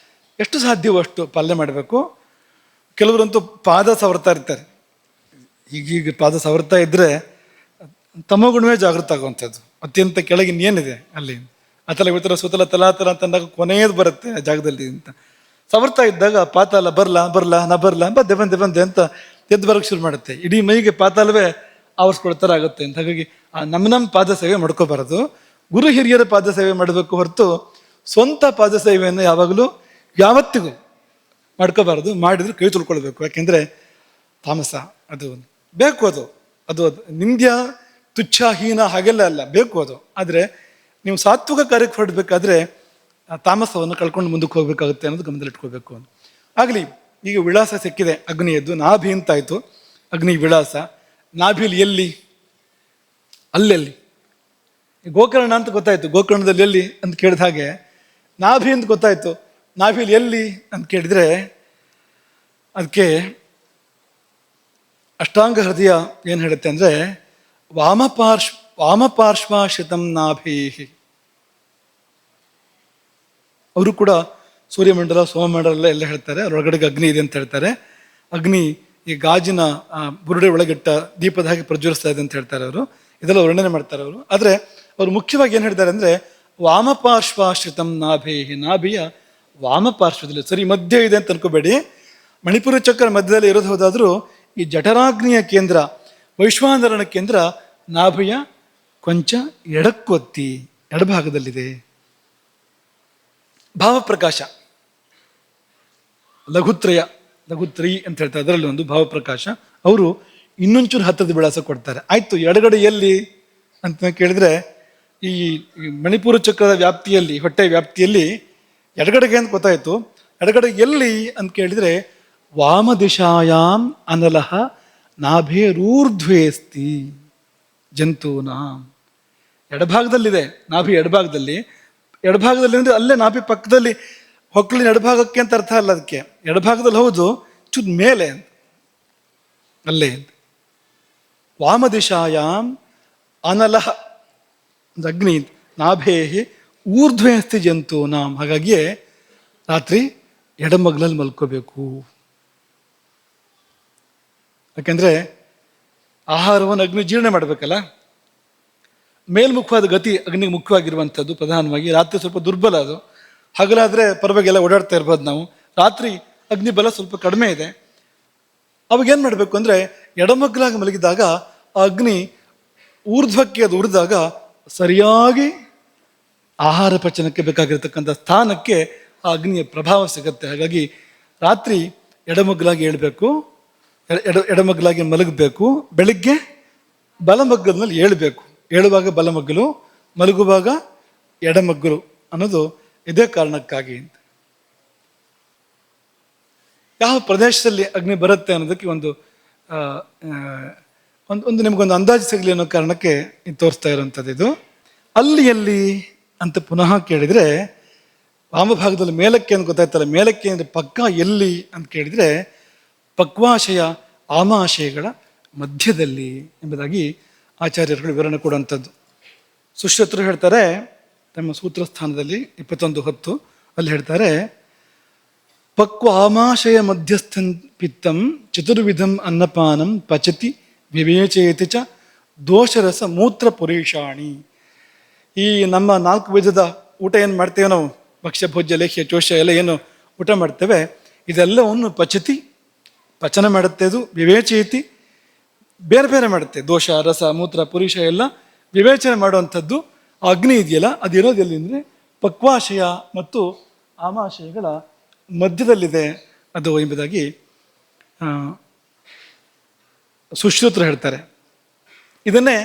[SPEAKER 1] ಎಷ್ಟು ಸಾಧ್ಯವೋ ಅಷ್ಟು ಪಾಲನೆ ಮಾಡಬೇಕು. ಕೆಲವರಂತೂ ಪಾದ ಸವರ್ತಾ ಇರ್ತಾರೆ. ಈಗೀಗ ಪಾದ ಸವರ್ತಾ ಇದ್ದರೆ ತಮಗುಣವೇ ಜಾಗೃತ ಆಗುವಂಥದ್ದು. ಅತ್ಯಂತ ಕೆಳಗಿನ ಏನಿದೆ ಅಲ್ಲಿ ಅತಲ ವಿತಲ ಸುತಲ ತಲಾತಲ ಅಂತ ಅಂದಾಗ ಕೊನೆಯದು ಬರುತ್ತೆ ಆ ಜಾಗದಲ್ಲಿ ಅಂತ. ಸವರ್ತಾ ಇದ್ದಾಗ ಪಾತಾಲ ಬರ್ಲಾ ನಾ ಬರ್ಲಾ ಬಂದೆ ಅಂತ ಎದ್ದು ಬರಕ್ಕೆ ಶುರು ಮಾಡುತ್ತೆ. ಇಡೀ ಮೈಗೆ ಪಾತಾಲವೇ ಆವರಿಸ್ಕೊಳ್ತಾರ ಆಗುತ್ತೆ ಅಂತ. ಹಾಗಾಗಿ ನಮ್ಮ ಪಾದ ಸೇವೆ ಮಾಡ್ಕೋಬಾರದು, ಗುರು ಹಿರಿಯರ ಪಾದ ಸೇವೆ ಮಾಡಬೇಕು ಹೊರತು ಸ್ವಂತ ಪಾದ ಸೇವೆಯನ್ನು ಯಾವತ್ತಿಗೂ ಮಾಡ್ಕೋಬಾರದು. ಮಾಡಿದ್ರೆ ಕೈ ತುಳ್ಕೊಳ್ಬೇಕು. ಯಾಕೆಂದ್ರೆ ತಾಮಸ ಅದು ಬೇಕು, ಅದು ನಿಂದ್ಯ ತುಚ್ಛ ಹೀನ ಹಾಗೆಲ್ಲ ಅಲ್ಲ, ಬೇಕು ಅದು. ಆದರೆ ನೀವು ಸಾತ್ವಿಕ ಕಾರ್ಯಕ್ಕೆ ಹೊರಡಬೇಕಾದ್ರೆ ಆ ತಾಮಸವನ್ನು ಕಳ್ಕೊಂಡು ಮುಂದಕ್ಕೆ ಹೋಗ್ಬೇಕಾಗುತ್ತೆ ಅನ್ನೋದು ಗಮನದಲ್ಲಿಟ್ಕೋಬೇಕು. ಆಗಲಿ, ಈಗ ವಿಳಾಸ ಸಿಕ್ಕಿದೆ ಅಗ್ನಿಯದ್ದು, ನಾಭಿ ಅಂತಾಯ್ತು ಅಗ್ನಿ ವಿಳಾಸ. ನಾಭಿಲಿ ಎಲ್ಲಿ? ಅಲ್ಲೆಲ್ಲಿ ಗೋಕರ್ಣ ಅಂತ ಗೊತ್ತಾಯ್ತು, ಗೋಕರ್ಣದಲ್ಲಿ ಎಲ್ಲಿ ಅಂತ ಕೇಳಿದ ಹಾಗೆ ನಾಭಿ ಅಂತ ಗೊತ್ತಾಯ್ತು, ನಾಭಿಲಿ ಎಲ್ಲಿ ಅಂತ ಕೇಳಿದ್ರೆ ಅದಕ್ಕೆ ಅಷ್ಟಾಂಗ ಹೃದಯ ಏನು ಹೇಳುತ್ತೆ ಅಂದರೆ ವಾಮಪಾರ್ಶ್ವಾಶ್ರಿತಂ ನಾಭೀಹಿ. ಅವರು ಕೂಡ ಸೂರ್ಯಮಂಡಲ ಸೋಮಮಂಡಲ ಎಲ್ಲ ಹೇಳ್ತಾರೆ, ಅದರೊಳಗಡೆಗೆ ಅಗ್ನಿ ಇದೆ ಅಂತ ಹೇಳ್ತಾರೆ. ಅಗ್ನಿ ಈ ಗಾಜಿನ ಬುರುಡೆ ಒಳಗಿಟ್ಟ ದೀಪದ ಹಾಗೆ ಪ್ರಜ್ವಲಿಸ್ತಾ ಇದೆ ಅಂತ ಹೇಳ್ತಾರೆ ಅವರು. ಇದೆಲ್ಲ ವರ್ಣನೆ ಮಾಡ್ತಾರೆ ಅವರು. ಆದರೆ ಅವರು ಮುಖ್ಯವಾಗಿ ಏನು ಹೇಳ್ತಾರೆ ಅಂದರೆ ವಾಮಪಾರ್ಶ್ವಾಶ್ರಿತಂ ನಾಭೀಹಿ, ನಾಭಿಯ ವಾಮಪಾರ್ಶ್ವದಲ್ಲಿ, ಸರಿ ಮಧ್ಯ ಇದೆ ಅಂತ ಅನ್ಕೋಬೇಡಿ. ಮಣಿಪುರ ಚಕ್ರ ಮಧ್ಯದಲ್ಲಿ ಇರೋದು ಹೋದಾದರೂ ಈ ಜಠರಾಗ್ನಿಯ ಕೇಂದ್ರ, ವೈಶ್ವಾನರಣ ಕೇಂದ್ರ ನಾಭಿಯ ಕೊಂಚ ಎಡಕ್ಕೊತ್ತಿ ಎಡಭಾಗದಲ್ಲಿದೆ. ಭಾವಪ್ರಕಾಶ ಲಘುತ್ರಯಿ ಅಂತ ಹೇಳ್ತಾರೆ, ಅದರಲ್ಲಿ ಒಂದು ಭಾವಪ್ರಕಾಶ. ಅವರು ಇನ್ನೊಂಚೂರು ಹತ್ತದ ವಿಳಾಸ ಕೊಡ್ತಾರೆ. ಆಯ್ತು, ಎಡಗಡೆ ಎಲ್ಲಿ ಅಂತ ಕೇಳಿದ್ರೆ ಈ ಮಣಿಪುರ ಚಕ್ರದ ವ್ಯಾಪ್ತಿಯಲ್ಲಿ, ಹೊಟ್ಟೆ ವ್ಯಾಪ್ತಿಯಲ್ಲಿ ಎಡಗಡೆಗೆ ಅಂತ ಗೊತ್ತಾಯ್ತು. ಎಡಗಡೆ ಎಲ್ಲಿ ಅಂತ ಕೇಳಿದ್ರೆ ವಾಮದಿಶಾಯಾಮ್ ಅನಲಹ ನಾಭೇರೂರ್ಧ್ವೇಸ್ತಿ ಜಂತೂನಾ. ಎಡಭಾಗದಲ್ಲಿದೆ ನಾಭಿ, ಎಡಭಾಗದಲ್ಲಿ ಅಂದರೆ ಅಲ್ಲೇ ನಾಭಿ ಪಕ್ಕದಲ್ಲಿ, ಹೊಕ್ಕಳಿನ ಎಡಭಾಗಕ್ಕೆ ಅಂತ ಅರ್ಥ ಅಲ್ಲ ಅದಕ್ಕೆ. ಎಡಭಾಗದಲ್ಲಿ ಹೌದು, ಚುದ್ ಮೇಲೆ ಅಂತ, ಅಲ್ಲೇ ವಾಮದಿಶಾಯಾಮ್ ಅನಲಹ ಅಗ್ನಿ ನಾಭೇಹಿ ಊರ್ಧ್ವೇ ಅಸ್ತಿ ಜಂತೂನಾಂ. ಹಾಗಾಗಿಯೇ ರಾತ್ರಿ ಎಡಮಗ್ಲಲ್ಲಿ ಮಲ್ಕೋಬೇಕು. ಯಾಕೆಂದ್ರೆ ಆಹಾರವನ್ನು ಅಗ್ನಿ ಜೀರ್ಣ ಮಾಡಬೇಕಲ್ಲ. ಮೇಲ್ಮುಖವಾದ ಗತಿ ಅಗ್ನಿಗೆ ಮುಖ್ಯವಾಗಿರುವಂಥದ್ದು ಪ್ರಧಾನವಾಗಿ. ರಾತ್ರಿ ಸ್ವಲ್ಪ ದುರ್ಬಲ ಅದು, ಹಗಲಾದರೆ ಪರವಾಗಿಲ್ಲ ಓಡಾಡ್ತಾ ಇರ್ಬೋದು ನಾವು. ರಾತ್ರಿ ಅಗ್ನಿ ಬಲ ಸ್ವಲ್ಪ ಕಡಿಮೆ ಇದೆ. ಅವಾಗೇನು ಮಾಡಬೇಕು ಅಂದರೆ ಎಡಮಗ್ಲಾಗಿ ಮಲಗಿದಾಗ ಆ ಅಗ್ನಿ ಊರ್ಧ್ವಕ್ಕೆ ಅದು ಉರಿದಾಗ ಸರಿಯಾಗಿ ಆಹಾರ ಪಚನಕ್ಕೆ ಬೇಕಾಗಿರ್ತಕ್ಕಂಥ ಸ್ಥಾನಕ್ಕೆ ಆ ಅಗ್ನಿಯ ಪ್ರಭಾವ ಸಿಗುತ್ತೆ. ಹಾಗಾಗಿ ರಾತ್ರಿ ಎಡಮಗ್ಲಾಗಿ ಏಳಬೇಕು, ಎಡಮಗ್ಲಾಗಿ ಮಲಗಬೇಕು. ಬೆಳಿಗ್ಗೆ ಬಲಮಗ್ಗಲಿನಲ್ಲಿ ಏಳಬೇಕು. ಏಳುವಾಗ ಬಲಮಗ್ಗಲು, ಮಲಗುವಾಗ ಎಡಮಗ್ಗಲು ಅನ್ನೋದು ಇದೇ ಕಾರಣಕ್ಕಾಗಿ. ಯಾವ ಪ್ರದೇಶದಲ್ಲಿ ಅಗ್ನಿ ಬರುತ್ತೆ ಅನ್ನೋದಕ್ಕೆ ಒಂದು ನಿಮಗೊಂದು ಅಂದಾಜು ಸಿಗಲಿ ಅನ್ನೋ ಕಾರಣಕ್ಕೆ ತೋರಿಸ್ತಾ ಇರುವಂಥದ್ದು ಇದು. ಅಲ್ಲಿ ಎಲ್ಲಿ ಅಂತ ಪುನಃ ಕೇಳಿದರೆ ವಾಮಭಾಗದಲ್ಲಿ ಮೇಲಕ್ಕೆ ಅಂತ ಗೊತ್ತಾಯ್ತಲ್ಲ, ಮೇಲಕ್ಕೆ ಅಂದರೆ ಪಕ್ಕ ಎಲ್ಲಿ ಅಂತ ಕೇಳಿದರೆ ಪಕ್ವಾಶಯ ಆಮಾಶಯಗಳ ಮಧ್ಯದಲ್ಲಿ ಎಂಬುದಾಗಿ ಆಚಾರ್ಯರುಗಳು ವಿವರಣೆ ಕೊಡುವಂಥದ್ದು. ಸುಶ್ರುತರು ಹೇಳ್ತಾರೆ ತಮ್ಮ ಸೂತ್ರಸ್ಥಾನದಲ್ಲಿ 21:10 ಅಲ್ಲಿ ಹೇಳ್ತಾರೆ, ಪಕ್ವ ಆಮಾಶಯ ಮಧ್ಯಸ್ಥನ್ ಪಿತ್ತಂ ಚತುರ್ವಿಧಂ ಅನ್ನಪಾನಂ ಪಚತಿ ವಿವೇಚಯತಿ ಚ ದೋಷರಸ ಮೂತ್ರ ಪುರೀಷಾಣಿ. ಈ ನಮ್ಮ 4 ವಿಧದ ಊಟ ಏನು ಮಾಡ್ತೇವೆ ನಾವು, ಭಕ್ಷ್ಯ ಭೋಜ್ಯ ಲೇಖ್ಯ ಚೋಷ ಎಲ್ಲ ಏನು ಊಟ ಮಾಡ್ತೇವೆ, ಇದೆಲ್ಲವನ್ನು ಪಚನ ಮಾಡುತ್ತೆ. ಅದು ವಿವೇಚಯತಿ, ಬೇರೆ ಬೇರೆ ಮಾಡುತ್ತೆ. ದೋಷ ರಸ ಮೂತ್ರ ಪುರುಷ ಎಲ್ಲ ವಿವೇಚನೆ ಮಾಡುವಂಥದ್ದು ಆ ಅಗ್ನಿ ಇದೆಯಲ್ಲ, ಅದಿರೋದು ಎಲ್ಲಿ ಅಂದರೆ ಪಕ್ವಾಶಯ ಮತ್ತು ಆಮಾಶಯಗಳ ಮಧ್ಯದಲ್ಲಿದೆ ಅದು ಎಂಬುದಾಗಿ ಸುಶ್ರುತರು ಹೇಳ್ತಾರೆ. ಇದನ್ನೇ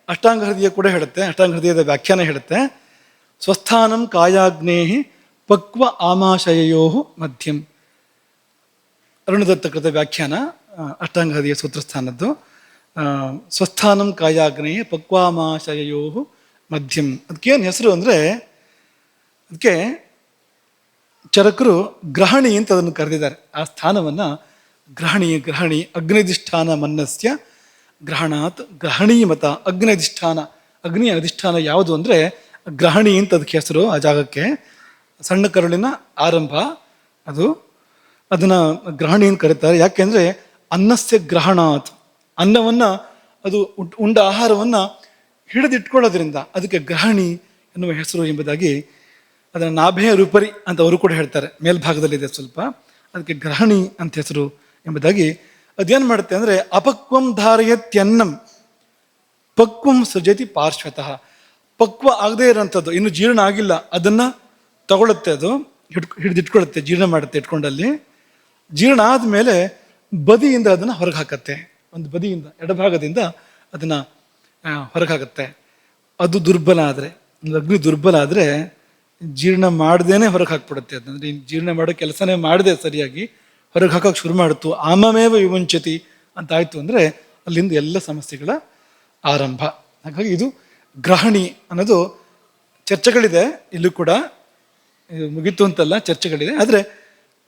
[SPEAKER 1] ಅಷ್ಟಾಂಗ ಹೃದಯ ಕೂಡ ಹೇಳುತ್ತೆ. ಅಷ್ಟಾಂಗ ಹೃದಯದ ವ್ಯಾಖ್ಯಾನ ಹೇಳುತ್ತೆ, ಸ್ವಸ್ಥಾನಂ ಕಾಯಾಗ್ನೇಹಿ ಪಕ್ವ ಆಮಾಶಯೋ ಮಧ್ಯಂ. ಅರುಣದತ್ತ ಕೃತ ವ್ಯಾಖ್ಯಾನ ಅಷ್ಟಾಂಗ ಹೃದಯ ಸೂತ್ರಸ್ಥಾನದ್ದು. ಸ್ವಸ್ಥಾನಂ ಕಾಯಾಗ್ನೇಹಿ ಪಕ್ವಾಮಾಶಯೋ ಮಧ್ಯಂ. ಅದಕ್ಕೇನು ಹೆಸರು ಅಂದರೆ, ಅದಕ್ಕೆ ಚರಕರು ಗ್ರಹಣಿ ಅಂತ ಅದನ್ನು ಕರೆದಿದ್ದಾರೆ. ಆ ಸ್ಥಾನವನ್ನು ಗ್ರಹಣಿ ಅಗ್ನಿಧಿಷ್ಠಾನ ಮನ್ನಸ್ಯ ಗ್ರಹಣಾತ್ ಗ್ರಹಣೀ ಮತ. ಅಗ್ನಿಯ ಅಧಿಷ್ಠಾನ ಯಾವುದು ಅಂದರೆ ಗ್ರಹಣಿ ಅಂತ ಅದಕ್ಕೆ ಹೆಸರು. ಆ ಜಾಗಕ್ಕೆ ಸಣ್ಣ ಕರುಳಿನ ಆರಂಭ ಅದನ್ನು ಗ್ರಹಣಿ ಅಂತ ಕರೀತಾರೆ. ಯಾಕೆಂದರೆ ಅನ್ನಸ್ಯ ಗ್ರಹಣಾತ್, ಅನ್ನವನ್ನು ಅದು ಉಂಡ ಆಹಾರವನ್ನು ಹಿಡಿದಿಟ್ಕೊಳ್ಳೋದ್ರಿಂದ ಅದಕ್ಕೆ ಗ್ರಹಣಿ ಎನ್ನುವ ಹೆಸರು ಎಂಬುದಾಗಿ ಅದನ್ನು ನಾಭೆಯ ರೂಪರಿ ಅಂತ ಅವರು ಕೂಡ ಹೇಳ್ತಾರೆ, ಮೇಲ್ಭಾಗದಲ್ಲಿದೆ ಸ್ವಲ್ಪ, ಅದಕ್ಕೆ ಗ್ರಹಣಿ ಅಂತ ಹೆಸರು ಎಂಬುದಾಗಿ. ಅದೇನು ಮಾಡುತ್ತೆ ಅಂದರೆ ಅಪಕ್ವಂ ಧಾರಯತ್ಯನ್ನಂ ಪಕ್ವಂ ಸೃಜತಿ ಪಾರ್ಶ್ವತಃ. ಪಕ್ವ ಆಗದೇ ಇರೋಂಥದ್ದು, ಇನ್ನು ಜೀರ್ಣ ಆಗಿಲ್ಲ, ಅದನ್ನು ತಗೊಳುತ್ತೆ, ಅದು ಹಿಡಿದಿಟ್ಕೊಳ್ಳುತ್ತೆ, ಜೀರ್ಣ ಮಾಡುತ್ತೆ ಇಟ್ಕೊಂಡಲ್ಲಿ. ಜೀರ್ಣ ಆದಮೇಲೆ ಬದಿಯಿಂದ ಅದನ್ನು ಹೊರಗೆ ಹಾಕತ್ತೆ, ಒಂದು ಬದಿಯಿಂದ ಎಡಭಾಗದಿಂದ ಅದನ್ನು ಹೊರಗೆ ಹಾಕತ್ತೆ. ಅದು ದುರ್ಬಲ ಆದರೆ, ಅಗ್ನಿ ದುರ್ಬಲ ಆದರೆ ಜೀರ್ಣ ಮಾಡ್ದೇನೆ ಹೊರಗೆ ಹಾಕ್ಬಿಡುತ್ತೆ. ಅದಂದ್ರೆ ಜೀರ್ಣ ಮಾಡೋ ಕೆಲಸನೇ ಮಾಡದೆ ಸರಿಯಾಗಿ ಹೊರಗೆ ಹಾಕೋಕೆ ಶುರು ಮಾಡುತ್ತು. ಆಮಮೇವ ವಿಮುಂಚತಿ ಅಂತ ಆಯಿತು ಅಂದರೆ ಅಲ್ಲಿಂದ ಎಲ್ಲ ಸಮಸ್ಯೆಗಳ ಆರಂಭ. ಹಾಗಾಗಿ ಇದು ಗ್ರಹಣಿ ಅನ್ನೋದು ಚರ್ಚೆಗಳಿದೆ, ಇಲ್ಲೂ ಕೂಡ ಇದು ಮುಗೀತು ಅಂತಲ್ಲ, ಚರ್ಚೆಗಳಿದೆ. ಆದರೆ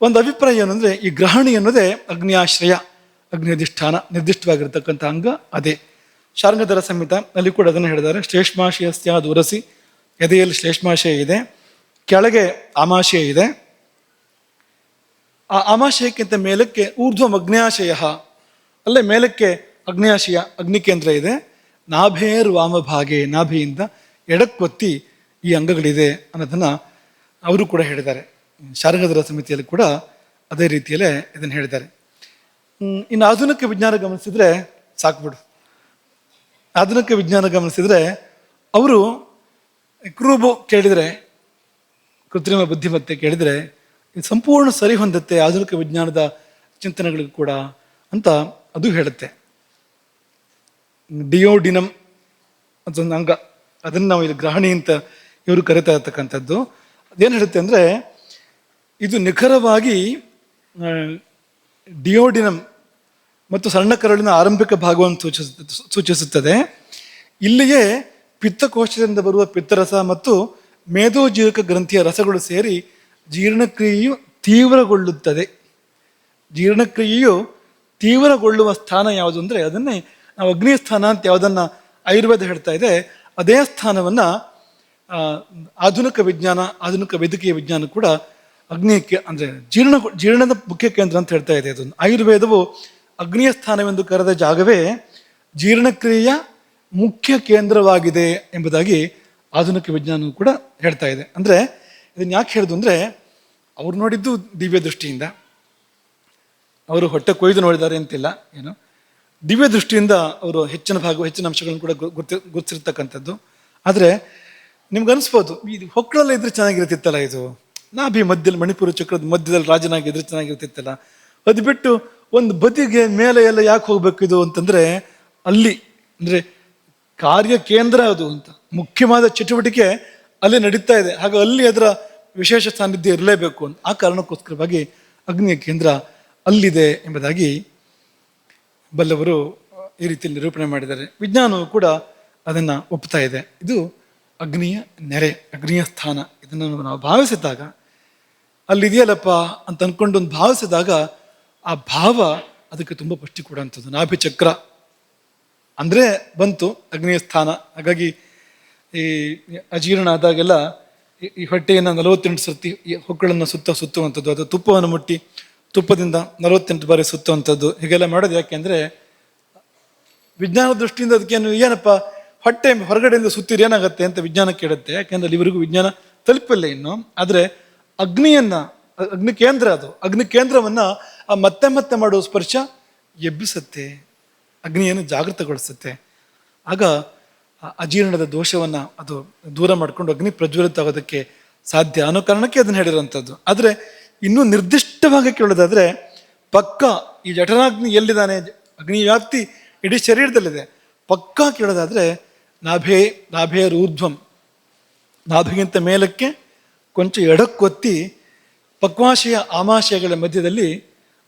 [SPEAKER 1] ಒಂದು ಅಭಿಪ್ರಾಯ ಏನಂದರೆ ಈ ಗ್ರಹಣಿ ಅನ್ನೋದೇ ಅಗ್ನಿಯಾಶ್ರಯ, ಅಗ್ನಿ ಅಧಿಷ್ಠಾನ, ನಿರ್ದಿಷ್ಟವಾಗಿರ್ತಕ್ಕಂಥ ಅಂಗ ಅದೇ. ಶಾರ್ಂಗಧರ ಸಂಹಿತ ಅಲ್ಲಿ ಕೂಡ ಅದನ್ನು ಹೇಳಿದ್ದಾರೆ. ಶ್ಲೇಷ್ಮಾಶಯ ಸ್ಯಾದ್ ಉರಸಿ, ಎದೆಯಲ್ಲಿ ಶ್ಲೇಷ್ಮಾಶಯ ಇದೆ, ಕೆಳಗೆ ಆಮಾಶಯ ಇದೆ. ಆ ಆಮಾಶಯಕ್ಕಿಂತ ಮೇಲಕ್ಕೆ ಊರ್ಧ್ವಂ ಅಗ್ನ್ಯಾಶಯ, ಅಲ್ಲೇ ಮೇಲಕ್ಕೆ ಅಗ್ನ್ಯಾಶಯ ಅಗ್ನಿಕೇಂದ್ರ ಇದೆ. ನಾಭೇರ್ ವಾಮಭಾಗೆ, ನಾಭಿಯಿಂದ ಎಡಕ್ಕೊತ್ತಿ ಈ ಅಂಗಗಳಿದೆ ಅನ್ನೋದನ್ನು ಅವರು ಕೂಡ ಹೇಳಿದ್ದಾರೆ. ಶಾರ್ಂಗಧರ ಸಮಿತಿಯಲ್ಲಿ ಕೂಡ ಅದೇ ರೀತಿಯಲ್ಲೇ ಇದನ್ನು ಹೇಳಿದ್ದಾರೆ. ಇನ್ನು ಆಧುನಿಕ ವಿಜ್ಞಾನ ಗಮನಿಸಿದ್ರೆ ಸಾಕ್ಬಿಡು. ಆಧುನಿಕ ವಿಜ್ಞಾನ ಗಮನಿಸಿದ್ರೆ ಅವರು ಕ್ರೂಬು ಕೇಳಿದರೆ, ಕೃತ್ರಿಮ ಬುದ್ಧಿಮತ್ತೆ ಕೇಳಿದರೆ ಇದು ಸಂಪೂರ್ಣ ಸರಿ ಹೊಂದುತ್ತೆ ಆಧುನಿಕ ವಿಜ್ಞಾನದ ಚಿಂತನೆಗಳಿಗೂ ಕೂಡ ಅಂತ ಅದು ಹೇಳುತ್ತೆ. ಡಿಯೋಡಿನಮ್ ಅದೊಂದು ಅಂಗ, ಅದನ್ನು ನಾವು ಇಲ್ಲಿ ಗ್ರಹಣಿ ಅಂತ ಇವರು ಕರಿತಾ ಇರ್ತಕ್ಕಂಥದ್ದು. ಅದೇನು ಹೇಳುತ್ತೆ ಅಂದರೆ ಇದು ನಿಖರವಾಗಿ ಡಿಯೋಡಿನಮ್ ಮತ್ತು ಸಣ್ಣ ಕರಳಿನ ಆರಂಭಿಕ ಭಾಗವನ್ನು ಸೂಚಿಸುತ್ತದೆ. ಇಲ್ಲಿಯೇ ಪಿತ್ತಕೋಶದಿಂದ ಬರುವ ಪಿತ್ತರಸ ಮತ್ತು ಮೇದೋಜೀರಕ ಗ್ರಂಥಿಯ ರಸಗಳು ಸೇರಿ ಜೀರ್ಣಕ್ರಿಯೆಯು ತೀವ್ರಗೊಳ್ಳುತ್ತದೆ. ಜೀರ್ಣಕ್ರಿಯೆಯು ತೀವ್ರಗೊಳ್ಳುವ ಸ್ಥಾನ ಯಾವುದು ಅಂದರೆ ಅದನ್ನೇ ನಾವು ಅಗ್ನಿ ಸ್ಥಾನ ಅಂತ ಯಾವುದನ್ನು ಆಯುರ್ವೇದ ಹೇಳ್ತಾ ಇದೆ, ಅದೇ ಸ್ಥಾನವನ್ನು ಆಧುನಿಕ ವಿಜ್ಞಾನ, ಆಧುನಿಕ ವೈದ್ಯಕೀಯ ವಿಜ್ಞಾನ ಕೂಡ ಅಗ್ನಿಯಕ್ಕೆ ಅಂದರೆ ಜೀರ್ಣದ ಮುಖ್ಯ ಕೇಂದ್ರ ಅಂತ ಹೇಳ್ತಾ ಇದೆ. ಅದನ್ನು ಆಯುರ್ವೇದವು ಅಗ್ನಿಯ ಸ್ಥಾನವೆಂದು ಕರೆದ ಜಾಗವೇ ಜೀರ್ಣಕ್ರಿಯೆಯ ಮುಖ್ಯ ಕೇಂದ್ರವಾಗಿದೆ ಎಂಬುದಾಗಿ ಆಧುನಿಕ ವಿಜ್ಞಾನವು ಕೂಡ ಹೇಳ್ತಾ ಇದೆ. ಅಂದರೆ ಇದನ್ನು ಯಾಕೆ ಹೇಳಿದು ಅಂದರೆ ಅವ್ರು ನೋಡಿದ್ದು ದಿವ್ಯ ದೃಷ್ಟಿಯಿಂದ, ಅವರು ಹೊಟ್ಟೆ ಕೊಯ್ದು ನೋಡಿದ್ದಾರೆ ಅಂತಿಲ್ಲ, ಏನು ದಿವ್ಯ ದೃಷ್ಟಿಯಿಂದ ಅವರು ಹೆಚ್ಚಿನ ಅಂಶಗಳನ್ನು ಕೂಡ ಗುರುತಿರ್ತಕ್ಕಂಥದ್ದು. ಆದರೆ ನಿಮ್ಗೆ ಅನಿಸ್ಬೋದು ಇದು ಹೊಕ್ಕಳಲ್ಲ ಇದ್ರೆ ಚೆನ್ನಾಗಿರ್ತಿತ್ತಲ್ಲ, ಇದು ನಾಭಿ ಮಧ್ಯದಲ್ಲಿ ಮಣಿಪುರ ಚಕ್ರದ ಮಧ್ಯದಲ್ಲಿ ರಾಜನಾಗಿ ಇದ್ರೆ ಚೆನ್ನಾಗಿರ್ತಿತ್ತಲ್ಲ, ಅದು ಬಿಟ್ಟು ಒಂದು ಬದಿಗೆ ಮೇಲೆ ಎಲ್ಲ ಯಾಕೆ ಹೋಗ್ಬೇಕು ಇದು ಅಂತಂದ್ರೆ ಅಲ್ಲಿ ಅಂದರೆ ಕಾರ್ಯ ಕೇಂದ್ರ ಅದು ಅಂತ, ಮುಖ್ಯವಾದ ಚಟುವಟಿಕೆ ಅಲ್ಲಿ ನಡೀತಾ ಇದೆ. ಹಾಗೆ ಅಲ್ಲಿ ಅದರ ವಿಶೇಷ ಸಾನ್ನಿಧ್ಯ ಇರಲೇಬೇಕು ಅಂತ ಆ ಕಾರಣಕ್ಕೋಸ್ಕರವಾಗಿ ಅಗ್ನಿಯ ಕೇಂದ್ರ ಅಲ್ಲಿದೆ ಎಂಬುದಾಗಿ ಬಲ್ಲವರು ಈ ರೀತಿಯಲ್ಲಿ ನಿರೂಪಣೆ ಮಾಡಿದ್ದಾರೆ. ವಿಜ್ಞಾನವು ಕೂಡ ಅದನ್ನು ಒಪ್ತಾ ಇದೆ. ಇದು ಅಗ್ನಿಯ ನೆರೆ, ಅಗ್ನಿಯ ಸ್ಥಾನ. ಇದನ್ನು ನಾವು ಭಾವಿಸಿದಾಗ ಅಲ್ಲಿದೆಯಲ್ಲಪ್ಪ ಅಂತ ಅಂದ್ಕೊಂಡು ಒಂದು ಭಾವಿಸಿದಾಗ ಆ ಭಾವ ಅದಕ್ಕೆ ತುಂಬ ಪುಷ್ಟಿ ಕೊಡುವಂಥದ್ದು. ನಾಭಿಚಕ್ರ ಅಂದರೆ ಬಂತು ಅಗ್ನಿಯ ಸ್ಥಾನ. ಹಾಗಾಗಿ ಈ ಅಜೀರ್ಣ ಆದಾಗೆಲ್ಲ ಈ ಹೊಟ್ಟೆಯನ್ನು 48 ಸರ್ತಿ ಈ ಹೊಕ್ಕಳನ್ನು ಸುತ್ತುವಂಥದ್ದು, ಅದು ತುಪ್ಪವನ್ನು ಮುಟ್ಟಿ ತುಪ್ಪದಿಂದ 48 ಬಾರಿ ಸುತ್ತುವಂಥದ್ದು, ಹೀಗೆಲ್ಲ ಮಾಡೋದು ಯಾಕೆ ಅಂದರೆ ವಿಜ್ಞಾನ ದೃಷ್ಟಿಯಿಂದ ಅದಕ್ಕೇನು ಏನಪ್ಪ ಹೊಟ್ಟೆ ಹೊರಗಡೆಯಿಂದ ಸುತ್ತಿರಿ ಏನಾಗುತ್ತೆ ಅಂತ ವಿಜ್ಞಾನ ಕೇಳುತ್ತೆ. ಯಾಕೆಂದ್ರೆ ಅಲ್ಲಿವರೆಗೂ ವಿಜ್ಞಾನ ತಲುಪಿಲ್ಲ ಇನ್ನು. ಆದರೆ ಅಗ್ನಿ ಕೇಂದ್ರ ಅದು, ಅಗ್ನಿ ಕೇಂದ್ರವನ್ನು ಮತ್ತೆ ಮತ್ತೆ ಮಾಡುವ ಸ್ಪರ್ಶ ಎಬ್ಬಿಸುತ್ತೆ, ಅಗ್ನಿಯನ್ನು ಜಾಗೃತಗೊಳಿಸುತ್ತೆ. ಆಗ ಅಜೀರ್ಣದ ದೋಷವನ್ನು ಅದು ದೂರ ಮಾಡಿಕೊಂಡು ಅಗ್ನಿ ಪ್ರಜ್ವಲಿತ ಆಗೋದಕ್ಕೆ ಸಾಧ್ಯ ಅನ್ನೋ ಕಾರಣಕ್ಕೆ ಅದನ್ನು ಹೇಳಿರೋಂಥದ್ದು. ಆದರೆ ಇನ್ನೂ ನಿರ್ದಿಷ್ಟವಾಗಿ ಕೇಳೋದಾದರೆ ಪಕ್ಕ ಈ ಜಠರಾಗ್ನಿ ಎಲ್ಲಿದ್ದಾನೆ, ಅಗ್ನಿ ವ್ಯಾಪ್ತಿ ಇಡೀ ಶರೀರದಲ್ಲಿದೆ. ಪಕ್ಕ ಕೇಳೋದಾದರೆ ನಾಭೇರ್ ಊರ್ಧ್ವಂ, ನಾಭಿಗಿಂತ ಮೇಲಕ್ಕೆ ಕೊಂಚ ಎಡಕ್ಕೊತ್ತಿ ಪಕ್ವಾಶಯ ಆಮಾಶಯಗಳ ಮಧ್ಯದಲ್ಲಿ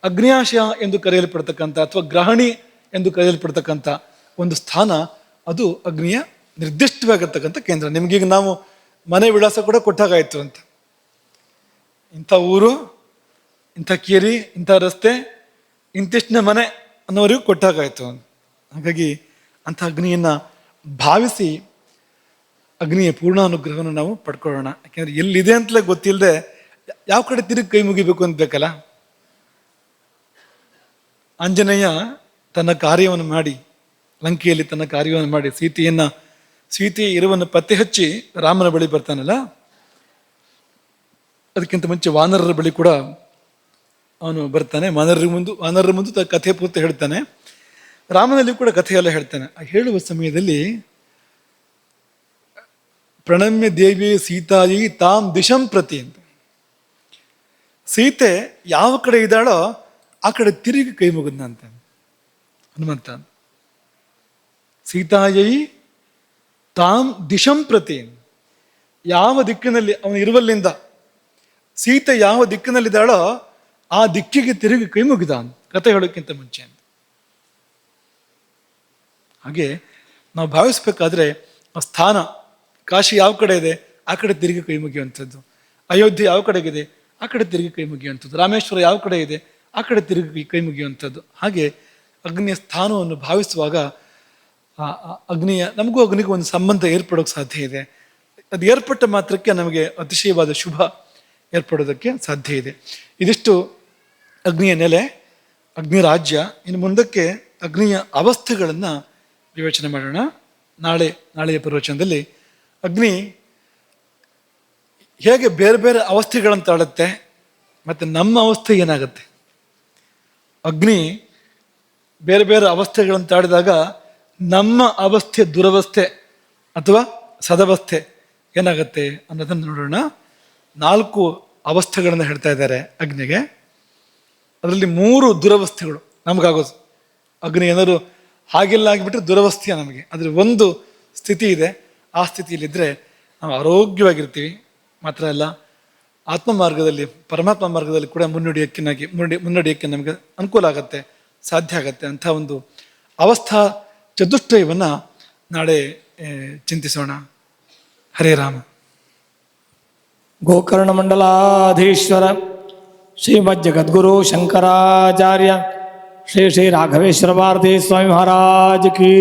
[SPEAKER 1] ಅಗ್ನಿಯಾಶಯ ಎಂದು ಕರೆಯಲ್ಪಡ್ತಕ್ಕಂಥ ಅಥವಾ ಗ್ರಹಣಿ ಎಂದು ಕರೆಯಲ್ಪಡ್ತಕ್ಕಂಥ ಒಂದು ಸ್ಥಾನ, ಅದು ಅಗ್ನಿಯ ನಿರ್ದಿಷ್ಟವಾಗಿರ್ತಕ್ಕಂಥ ಕೇಂದ್ರ. ನಿಮಗೀಗ ನಾವು ಮನೆ ವಿಳಾಸ ಕೂಡ ಕೊಟ್ಟಾಗಾಯ್ತು ಅಂತ, ಇಂಥ ಊರು, ಇಂಥ ಕೇರಿ, ಇಂಥ ರಸ್ತೆ, ಇಂತಿಷ್ಟನೇ ಮನೆ ಅನ್ನೋರಿಗೂ ಕೊಟ್ಟಾಗಾಯ್ತು ಅಂತ. ಹಾಗಾಗಿ ಅಂಥ ಅಗ್ನಿಯನ್ನು ಭಾವಿಸಿ ಅಗ್ನಿಯ ಪೂರ್ಣ ಅನುಗ್ರಹವನ್ನು ನಾವು ಪಡ್ಕೊಳ್ಳೋಣ. ಯಾಕೆಂದರೆ ಎಲ್ಲಿದೆ ಅಂತಲೇ ಗೊತ್ತಿಲ್ಲದೆ ಯಾವ ಕಡೆ ತಿರುಗಿ ಕೈ ಮುಗಿಬೇಕು ಅಂತ ಬೇಕಲ್ಲ. ಆಂಜನೇಯ ತನ್ನ ಕಾರ್ಯವನ್ನು ಮಾಡಿ, ಲಂಕೆಯಲ್ಲಿ ತನ್ನ ಕಾರ್ಯವನ್ನು ಮಾಡಿ ಸೀತೆಯನ್ನು ಸೀತೆಯ ಇರುವನ್ನು ಪತ್ತೆ ಹಚ್ಚಿ ರಾಮನ ಬಳಿ ಬರ್ತಾನಲ್ಲ, ಅದಕ್ಕಿಂತ ಮುಂಚೆ ವಾನರರ ಬಳಿ ಕೂಡ ಅವನು ಬರ್ತಾನೆ. ವಾನರರ ಮುಂದೆ ಕಥೆ ಪೂರ್ತಿ ಹೇಳ್ತಾನೆ. ರಾಮನಲ್ಲಿ ಕೂಡ ಕಥೆಯೆಲ್ಲ ಹೇಳ್ತಾನೆ. ಆ ಹೇಳುವ ಸಮಯದಲ್ಲಿ ಪ್ರಣಮ್ಯ ದೇವಿ ಸೀತಾಯಿ ತಾಂ ದಿಶಂ ಪ್ರತಿ ಅಂತ, ಸೀತೆ ಯಾವ ಕಡೆ ಇದ್ದಾಳೋ ಆ ಕಡೆ ತಿರುಗಿ ಕೈ ಮುಗಿದ್ನ ಅಂತ ಹನುಮಂತ. ಸೀತಾಯೈ ತಾಂ ದಿಶಂ ಪ್ರತಿ, ಯಾವ ದಿಕ್ಕಿನಲ್ಲಿ ಅವನು ಇರುವಲ್ಲಿಂದ ಸೀತೆ ಯಾವ ದಿಕ್ಕಿನಲ್ಲಿದ್ದಾಳೋ ಆ ದಿಕ್ಕಿಗೆ ತಿರುಗಿ ಕೈ ಮುಗಿದ ಅಂತ ಕಥೆ ಹೇಳೋಕ್ಕಿಂತ ಮುಂಚೆ ಅಂತ. ಹಾಗೆ ನಾವು ಭಾವಿಸ್ಬೇಕಾದ್ರೆ ಆ ಸ್ಥಾನ, ಕಾಶಿ ಯಾವ ಕಡೆ ಇದೆ ಆ ಕಡೆ ತಿರುಗಿ ಕೈ ಮುಗಿಯುವಂಥದ್ದು, ಅಯೋಧ್ಯೆ ಯಾವ ಕಡೆಗಿದೆ ಆ ಕಡೆ ತಿರುಗಿ ಕೈ ಮುಗಿಯುವಂಥದ್ದು, ರಾಮೇಶ್ವರ ಯಾವ ಕಡೆ ಇದೆ ಆ ಕಡೆ ತಿರುಗಿ ಕೈ ಮುಗಿಯುವಂಥದ್ದು. ಹಾಗೆ ಅಗ್ನಿಯ ಸ್ಥಾನವನ್ನು ಭಾವಿಸುವಾಗ ನಮಗೂ ಅಗ್ನಿಗೂ ಒಂದು ಸಂಬಂಧ ಏರ್ಪಡೋಕೆ ಸಾಧ್ಯ ಇದೆ. ಅದು ಏರ್ಪಟ್ಟ ಮಾತ್ರಕ್ಕೆ ನಮಗೆ ಅತಿಶಯವಾದ ಶುಭ ಏರ್ಪಡೋದಕ್ಕೆ ಸಾಧ್ಯ ಇದೆ. ಇದಿಷ್ಟು ಅಗ್ನಿಯ ನೆಲೆ, ಅಗ್ನಿ ರಾಜ್ಯ. ಇನ್ನು ಮುಂದಕ್ಕೆ ಅಗ್ನಿಯ ಅವಸ್ಥೆಗಳನ್ನು ವಿವೇಚನೆ ಮಾಡೋಣ. ನಾಳೆಯ ಪ್ರವಚನದಲ್ಲಿ ಅಗ್ನಿ ಹೇಗೆ ಬೇರೆ ಬೇರೆ ಅವಸ್ಥೆಗಳನ್ನು ತಾಳುತ್ತೆ ಮತ್ತು ನಮ್ಮ ಅವಸ್ಥೆ ಏನಾಗುತ್ತೆ, ಅಗ್ನಿ ಬೇರೆ ಬೇರೆ ಅವಸ್ಥೆಗಳನ್ನು ತಾಳಿದಾಗ ನಮ್ಮ ಅವಸ್ಥೆ ದುರವಸ್ಥೆ ಅಥವಾ ಸದವಸ್ಥೆ ಏನಾಗುತ್ತೆ ಅನ್ನೋದನ್ನು ನೋಡೋಣ. 4 ಅವಸ್ಥೆಗಳನ್ನು ಹೇಳ್ತಾ ಇದ್ದಾರೆ ಅಗ್ನಿಗೆ. ಅದರಲ್ಲಿ 3 ದುರವಸ್ಥೆಗಳು ನಮಗಾಗೋದು. ಅಗ್ನಿ ಏನಾದ್ರು ಹಾಗೆಲ್ಲ ಆಗಿಬಿಟ್ರೆ ದುರವಸ್ಥೆಯ ನಮಗೆ. ಆದರೆ ಒಂದು ಸ್ಥಿತಿ ಇದೆ, ಆ ಸ್ಥಿತಿಯಲ್ಲಿದ್ದರೆ ನಾವು ಆರೋಗ್ಯವಾಗಿರ್ತೀವಿ. ಮಾತ್ರ ಅಲ್ಲ, ಆತ್ಮ ಮಾರ್ಗದಲ್ಲಿ ಪರಮಾತ್ಮ ಮಾರ್ಗದಲ್ಲಿ ಕೂಡ ಮುನ್ನಡೆಯೋಕ್ಕೆ ನಮಗೆ ಅನುಕೂಲ ಆಗತ್ತೆ, ಸಾಧ್ಯ ಆಗತ್ತೆ. ಅಂಥ ಒಂದು ಅವಸ್ಥಾ ಚತುಷ್ಟಯವನ್ನು ನಾಳೆ ಚಿಂತಿಸೋಣ. ಹರೇ ರಾಮ.
[SPEAKER 7] ಗೋಕರ್ಣ ಮಂಡಲಾಧೀಶ್ವರ ಶ್ರೀಮಜ್ಜಗದ್ಗುರು ಶಂಕರಾಚಾರ್ಯ ಶ್ರೀ ಶ್ರೀ ರಾಘವೇಶ್ವರ ಭಾರತೀ ಸ್ವಾಮಿ ಮಹಾರಾಜ್ ಕೀ